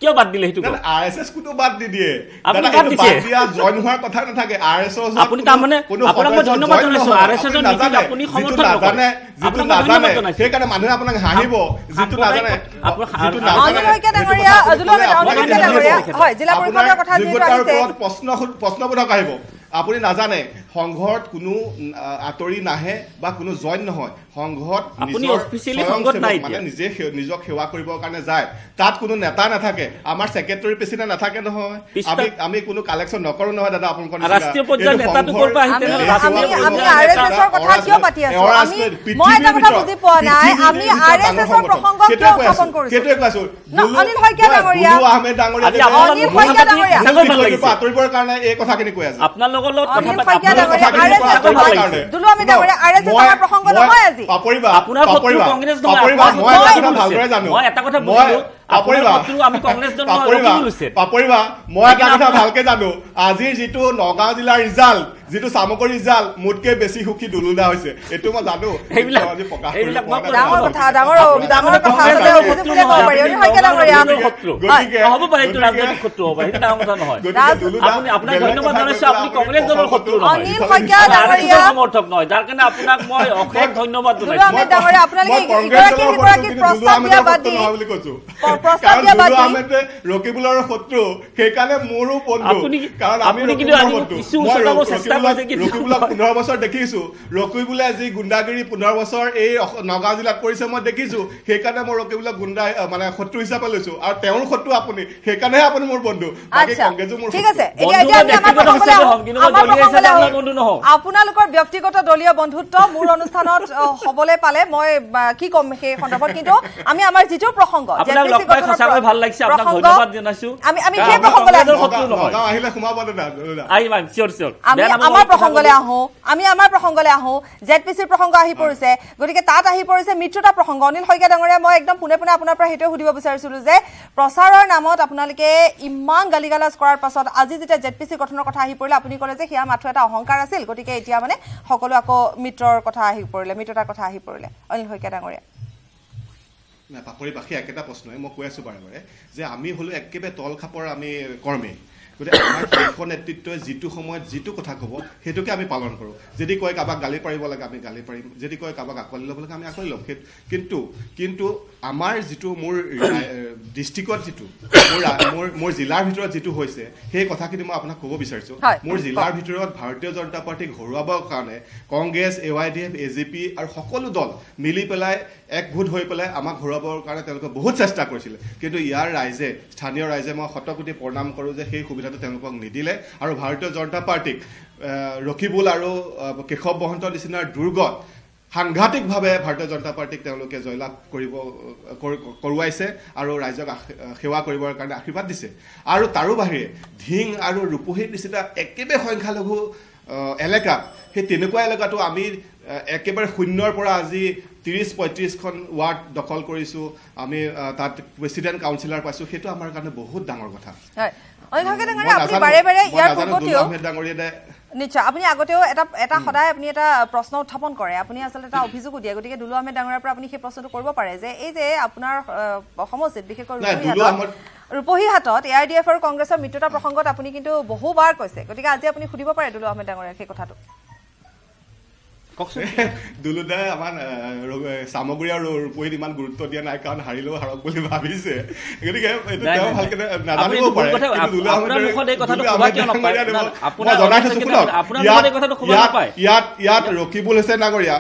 কিয় বাদ দিলে সেইটো আৰএছএছ কোটো বাদ দি দিয়ে আপুনি বাদ দিয়া জইন হোৱাৰ কথা নাথাকে আৰএছএছ আপুনি তাৰমানে আপোনাক মই ধন্যবাদ জনাইছো আৰএছএছ নীতিক আপুনি সমৰ্থন নকৰে যিটো নাজানে সেইকাৰণে মানুহে আপোনাক হাঁহিব যিটো নাজানে প্ৰশ্নবোধক আহিব আপুনি নাজানে সংঘত কোনো আঁতৰি নাহে বা কোনো জইন নহয় সংঘত মানে নিজে নিজক সেৱা কৰিবৰ কাৰণে যায় তাত কোনো নেতা নাথাকে আমাৰ ছেক্ৰেটাৰী প্ৰেচিডেণ্ট নাথাকে নহয় আমি কোনো কালেকশ্যন নকৰো নহয় দাদা আপোনালোকৰ ৰাষ্ট্ৰীয় পৰ্যায়ত নেতাটো কৰিব আহিছে আমি আৰএছএছৰ কথা কিয় পাতি আছো মই এটা কথা বুজি পোৱা নাই আমি আৰএছএছৰ প্ৰসংগ কিয় উত্থাপন কৰিছো কেতিয়া কৈছো অনিল শইকীয়া ডাঙৰীয়া আহমেদ ডাঙৰীয়া অনিল শইকীয়া ডাঙৰীয়া আঁতৰিবৰ কাৰণে এই কথাখিনি কৈ আছে আপোনাৰ লগত অনিল শইকীয়া ডাঙৰীয়া আৰএছএছ দুলু আমি ডাঙৰীয়া আৰএছএছৰ প্ৰসংগ নহয় আজি আপোনাৰ শত্ৰু কংগ্ৰেছ নহয় মই এটা কথা বুজিলো আমি কংগ্ৰেছ দলৰ পাপৰিবা মই এটা কথা ভালকে জানো আজিৰ যিটো নগাঁও জিলাৰ ৰিজাল্ট যিটো সামগ্ৰী ৰিজাল্ট মোতকে বেছি সুখী দুলুদা হৈছে এইটো মই জানো ডাঙৰ কথা হ'ব পাৰে এইটো ৰাজনৈতিক শত্ৰু হ'ব সেইটো ডাঙৰ কথা নহয় আপুনি আপোনাক ধন্যবাদ জনাইছো আপুনি কংগ্ৰেছ দলৰ শত্ৰু নহয় অনিল শইকীয়া ডাঙৰীয়া সমৰ্থক নহয় যাৰ কাৰণে আপোনাক মই অশেষ ধন্যবাদ জনাইছো আমি ডাঙৰীয়া আপোনালোকে ইগৰাকী প্ৰস্তাৱ দিয়া বাদ দি প্ৰস্তাৱ দিয়া বাদ দি ৰকিবুলৰ শত্ৰু সেইকাৰণে মোৰো বন্ধু কাৰণ আমি কিছু উচ্চতাব চেষ্টা কৰিছে কি ৰকিবুলক 15 বছৰ দেখিছো ৰকিবুলে আজি গুণ্ডাগিৰি 15 বছৰ এই নগাঁও জিলাত কৰিছে মই দেখিছো সেইকাৰণে মই ৰকিবুলক গুণ্ডা মানে শত্ৰু হিচাপে লৈছো আৰু তেওঁৰ শত্ৰু আপুনি সেইকাৰণেহে আপুনি মোৰ বন্ধু বাকি কংগ্ৰেছৰ মোৰ ঠিক আছে এতিয়া আমি আমাৰ বন্ধু নহও আপোনালোকৰ ব্যক্তিগত দলীয় বন্ধুত্ব মোৰ অনুষ্ঠানত হবলে পালে মই কি কম সেই সন্দৰ্ভত কিন্তু আমি আমাৰ যিটো প্ৰসংগ আপোনাক লগ পাই সঁচাকৈ ভাল লাগিছে আপোনাক ধন্যবাদ জনাইছো আমি সেই প্ৰসংগলৈ নগাঁও আহিলে সোমাব দাদা আহিম চিয়ৰ আমাৰ প্ৰসংগলৈ আহো জেডপিচিৰ প্ৰসংগ আহি পৰিছে গতিকে তাত আহি পৰিছে মিত্ৰতা প্ৰসংগ অনিল শইকীয়া ডাঙৰীয়া মই একদম পোনে পোনে আপোনাৰ পৰা সেইটোৱে সুধিব বিচাৰিছিলো যে প্ৰচাৰৰ নামত আপোনালোকে ইমান গালিগালাজ কৰাৰ পাছত আজি যেতিয়া জেডপিচি গঠনৰ কথা আহি পৰিলে আপুনি ক'লে যে সেয়া মাথো এটা অহংকাৰ আছিল গতিকে এতিয়া মানে সকলো আকৌ মিত্ৰৰ কথা আহি পৰিলে মিত্ৰতাৰ কথা আহি পৰিলে অনিল শইকীয়া ডাঙৰীয়া পাপৰি বাকী একেটা প্ৰশ্নই মই কৈ আছো বাৰে বাৰে যে আমি হলো একেবাৰে তল খাপৰ আমি কৰ্মী গতিকে আমাৰ শীৰ্ষ নেতৃত্বই যিটো সময়ত যিটো কথা ক'ব সেইটোকে আমি পালন কৰোঁ যদি কয় কাৰোবাক গালি পাৰিব লাগে আমি গালি পাৰিম যদি কয় কাৰোবাক আঁকোৱালি ল'ব লাগে আমি আঁকোৱালি ল'ম কিন্তু আমাৰ যিটো মোৰ ডিষ্ট্ৰিক্টত যিটো মোৰ জিলাৰ ভিতৰত যিটো হৈছে সেই কথাখিনি মই আপোনাক ক'ব বিচাৰিছোঁ মোৰ জিলাৰ ভিতৰত ভাৰতীয় জনতা পাৰ্টীক হৰুৱাবৰ কাৰণে কংগ্ৰেছ AYDF AJP আৰু সকলো দল মিলি পেলাই একগোট হৈ পেলাই আমাক হৰুৱাবৰ কাৰণে তেওঁলোকে বহুত চেষ্টা কৰিছিলে কিন্তু ইয়াৰ ৰাইজে স্থানীয় ৰাইজে মই শতকোটি প্ৰণাম কৰোঁ যে সেই সুবিধাটো তেওঁলোকক নিদিলে আৰু ভাৰতীয় জনতা পাৰ্টীক ৰকিবুল আৰু কেশৱ মহন্তৰ নিচিনাৰ দুৰ্গত সাংঘাতিকভাৱে ভাৰতীয় জনতা পাৰ্টীক তেওঁলোকে জয়লাভ কৰোৱাইছে আৰু ৰাইজক সেৱা কৰিবৰ কাৰণে আশীৰ্বাদ দিছে আৰু তাৰো বাহিৰে ধিং আৰু ৰূপহীৰ নিচিনা একেবাৰে সংখ্যালঘু এলেকাত সেই তেনেকুৱা এলেকাটো আমি একেবাৰে শূন্যৰ পৰা আজি 30-35খন ৱাৰ্ড দখল কৰিছোঁ আমি তাত প্ৰেচিডেণ্ট কাউন্সিলাৰ পাইছোঁ সেইটো আমাৰ কাৰণে বহুত ডাঙৰ কথা নিশ্চয় আপুনি আগতেও এটা সদায় আপুনি এটা প্ৰশ্ন উত্থাপন কৰে আপুনি আচলতে এটা অভিযোগো দিয়ে গতিকে দুলু আহমেদ ডাঙৰীয়াৰ পৰা আপুনি সেই প্ৰশ্নটো কৰিব পাৰে যে এই যে আপোনাৰ সমষ্টিত বিশেষকৈ ৰূপহীহাটত AIDF আৰু কংগ্ৰেছৰ মিত্ৰতা প্ৰসংগত আপুনি কিন্তু বহুবাৰ কৈছে গতিকে আজি আপুনি সুধিব পাৰে দুলু আহমেদ ডাঙৰীয়াক সেই কথাটো দুলুদাই আমাৰ সামগ্ৰী আৰু ৰূপহীত ইমান গুৰুত্ব দিয়া নাই কাৰণ হাৰিলেও হাৰক বুলি ভাবিছে গতিকে তেওঁ ভালকে নাজানিব পাৰে ইয়াত ৰকিবুল হৈছে ডাঙৰীয়া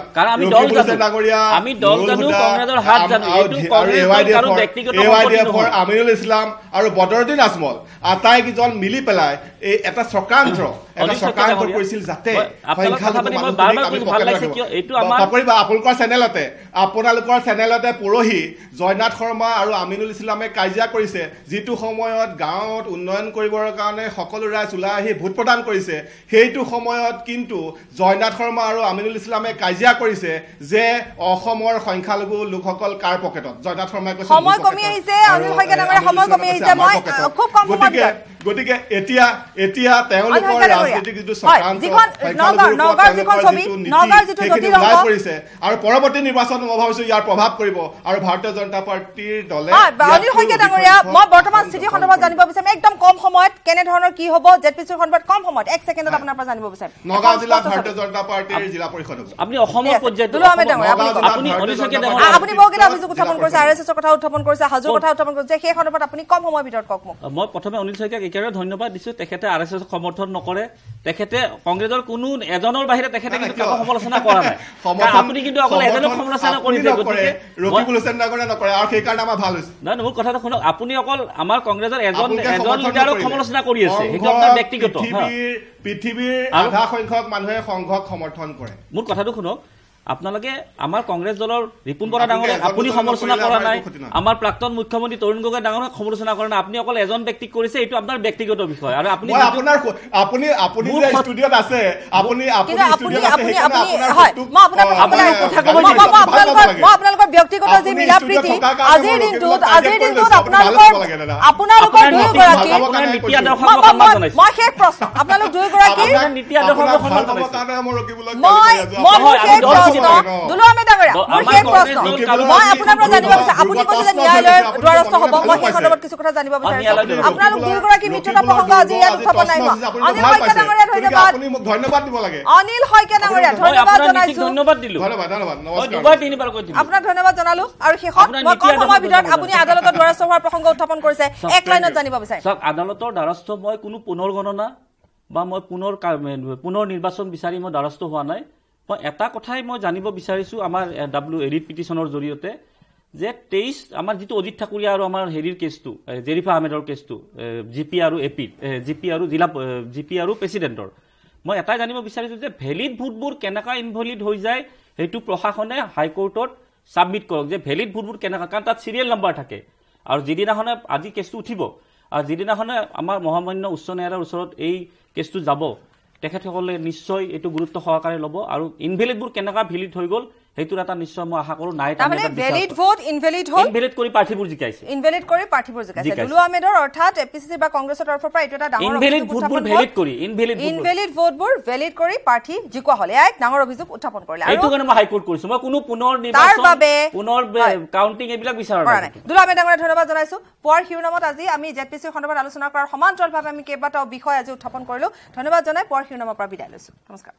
AYDFৰ আমিনুল ইছলাম আৰু বদৰুদ্দিন আজমল আটাইকেইজন মিলি পেলাই এই এটা চক্ৰান্ত কৰিছিল যাতে সংখ্যালঘু পাইছে কিয় এইটো আমাৰ পাপৰি বা আপোনালোকৰ চেনেলতে পৰহি জয়নাথ শৰ্মা আৰু আমিনুল ইছলামে কাজিয়া কৰিছে যিটো সময়ত গাঁৱত উন্নয়ন কৰিবৰ কাৰণে সকলো ৰাইজ ওলাই আহি ভোট প্ৰদান কৰিছে সেইটো সময়ত কিন্তু জয়নাথ শৰ্মা আৰু আমিনুল ইছলামে কাজিয়া কৰিছে যে অসমৰ সংখ্যালঘু লোকসকল কাৰ পকেটত জয়নাথ শৰ্মাই কৈছে সময় কমি আহিছে অনিল শইকীয়া ডাঙৰীয়া সময় কমি আহিছে মই খুব কম সময় গতিকে এতিয়া তেওঁলোকৰ ৰাজনীতিক যিটো চক্ৰান্ত নগাঁৱৰ যিখন ছবি নগাঁৱৰ যিটো জটিল অংক কৰিছে আৰু পৰৱৰ্তী নিৰ্বাচন মই ভাবিছো ইয়াৰ প্ৰভাৱ পৰিব আৰু ভাৰতীয় জনতা পাৰ্টিৰ দলে অনিল শইকীয়া ডাঙৰীয়া মই বৰ্তমান স্থিতি সন্দৰ্ভত জানিব বিচাৰিম একদম কম সময়ত কেনে ধৰণৰ কি হ'ব জেডপিচিৰ সন্দৰ্ভত কম সময়ত 1 ছেকেণ্ডত আপোনাৰ পৰা জানিব বিচাৰিম নগাঁও জিলা ভাৰতীয় জনতা পাৰ্টিৰ জিলা পৰিষদ আপুনি অসমৰ পৰ্যায়ত আপুনি অনিল শইকীয়া ডাঙৰীয়া আপুনি বহুকেইটা অভিযোগ উত্থাপন কৰিছে আৰএছএছৰ কথা উত্থাপন কৰিছে হাজোৰ কথা উত্থাপন কৰিছে সেই সন্দৰ্ভত আপুনি কম সময়ৰ ভিতৰত কওক মোক মই প্ৰথমে অনিল শইকীয়াক একেবাৰে ধন্যবাদ দিছো তেখেতে আৰএছএছক সমৰ্থন নকৰে তেখেতে কংগ্ৰেছৰ কোনো এজনৰ বাহিৰে তেখেতে কিন্তু কাকো সমালোচনা কৰা নাই আপুনি কিন্তু অকল এজনক সমালোচনা কৰিছে গতিকে ৰকিবুল হুছেইন ডাঙৰীয়া নকৰে আৰু সেই কাৰণে আমাৰ ভাল হৈছে নাই মোৰ কথাটো শুনক আপুনি অকল আমাৰ কংগ্ৰেছৰ এজন লিডাৰক সমালোচনা কৰি আছে সেইটো আপোনাৰ ব্যক্তিগত পৃথিৱীৰ আধা সংখ্যক মানুহে সংঘক সমৰ্থন কৰে মোৰ কথাটো শুনক আপোনালোকে আমাৰ কংগ্ৰেছ দলৰ ৰিপুন বৰা ডাঙৰীয়াক আপুনি সমালোচনা কৰা নাই আমাৰ প্ৰাক্তন মুখ্যমন্ত্ৰী তৰুণ গগৈ ডাঙৰীয়াক সমালোচনা কৰা নাই আপুনি অকল এজন ব্যক্তিক কৰিছে এইটো আপোনাৰ ব্যক্তিগত বিষয় আৰু আপুনি যে ষ্টুডিঅত আছে আপুনি আপোনালোকৰ ব্যক্তিগত যি মিলা প্ৰীতি আজিৰ দিনটোত আপোনালোকৰ দুয়োগৰাকী মই শেষ প্ৰশ্ন আপোনালোক দুয়োগৰাকী দুলু আহমেদ ডাঙৰীয়া মোৰ শেষ প্ৰশ্ন মই আপোনাৰ পৰা জানিব বিচাৰিছো আপুনি কৈছে যে ন্যায়ালয়ৰ দ্বাৰস্থ হ'ব মই সেই সন্দৰ্ভত কিছু কথা জানিব বিচাৰিছো আপোনালোক দুয়োগৰাকী মিত্ৰতা প্ৰসংগ আজি ইয়াত উত্থাপন নাই হোৱা অনিল শইকীয়া ডাঙৰীয়া ধন্যবাদ আপুনি মোক ধন্যবাদ দিব লাগে অনিল শইকীয়া ডাঙৰীয়া ধন্যবাদ জনাইছো ধন্যবাদ দিলো ধন্যবাদ দুবাৰ তিনিবাৰ কৈ দিলো আপোনাক ধন্যবাদ জনালো আৰু শেষত মই কম সময়ৰ ভিতৰত আপুনি আদালতৰ দ্বাৰস্থ হোৱাৰ প্ৰসংগ উত্থাপন কৰিছে এক লাইনত জানিব বিচাৰিম চাওক আদালতৰ দ্বাৰস্থ মই কোনো পুনৰ গণনা বা মই পুনৰ নিৰ্বাচন বিচাৰি মই দ্বাৰস্থ হোৱা নাই মই এটা কথাই মই জানিব বিচাৰিছো আমাৰ এডিট পিটিশনৰ জৰিয়তে যে 23 আমাৰ যিটো অজিত ঠাকুৰীয়া আৰু আমাৰ হেৰিৰ কেছটো জেৰিফা আহমেদৰ কেছটো জিপি আৰু এপি জিপি আৰু জিলা জিপি আৰু প্ৰেচিডেণ্টৰ মই এটাই জানিব বিচাৰিছো যে ভেলিড ভোটবোৰ কেনেকা ইনভেলিড হৈ যায় সেইটো প্ৰশাসনে হাইকোৰ্টত সাবমিট কৰক যে ভেলিড ভোটবোৰ কেনেকা কাৰণ তাত সিৰিয়েল নাম্বাৰ থাকে আৰু যিদিনাখনে আজি কেছটো উঠিব আৰু যিদিনাখনে আমাৰ মহামান্য উচ্চ ন্যায়ালয়ৰ ওচৰত এই কেছটো যাব তেখেতসকলে নিশ্চয় এইটো গুৰুত্ব সহকাৰে ল'ব আৰু ইনভেলিডবোৰ কেনেকা ভেলিড হৈ গ'ল সেইটোৰ এটা নিশ্চয় মই আশা কৰোঁ নাই তাৰমানে ভেলিড ভোট ইনভেলিড হ'ল ইনভেলিড কৰি প্ৰাৰ্থীবোৰ জিকাইছে ইনভেলিড কৰি প্ৰাৰ্থীবোৰ জিকাইছে দুলু আহমেদৰ অৰ্থাৎ এপিসিসি বা কংগ্ৰেছৰ তৰফৰ পৰা এইটো এটা ডাঙৰ ইনভেলিড ভোটবোৰ ভেলিড কৰি ইনভেলিড ভোটবোৰ ভেলিড কৰি প্ৰাৰ্থী জিকোৱা হ'লে এক ডাঙৰ অভিযোগ উত্থাপন কৰিলে এইটো কাৰণে মই হাইকোৰ্ট কৰিছো মই কোনো পুনৰ নিৰ্বাচন পুনৰ কাউন্টিং এইবিলাক বিচাৰা নাই দুলু আহমেদ ডাঙৰীয়া ধন্যবাদ জনাইছো পুৱাৰ শিৰোনামত আজি আমি জেডপিসি সন্দৰ্ভত আলোচনা কৰাৰ সমান্তৰালভাৱে আমি কেইবাটাও বিষয় আজি উত্থাপন কৰিলো ধন্যবাদ জনাই পুৱাৰ শিৰোনামৰ পৰা বিদায় লৈছো নমস্কাৰ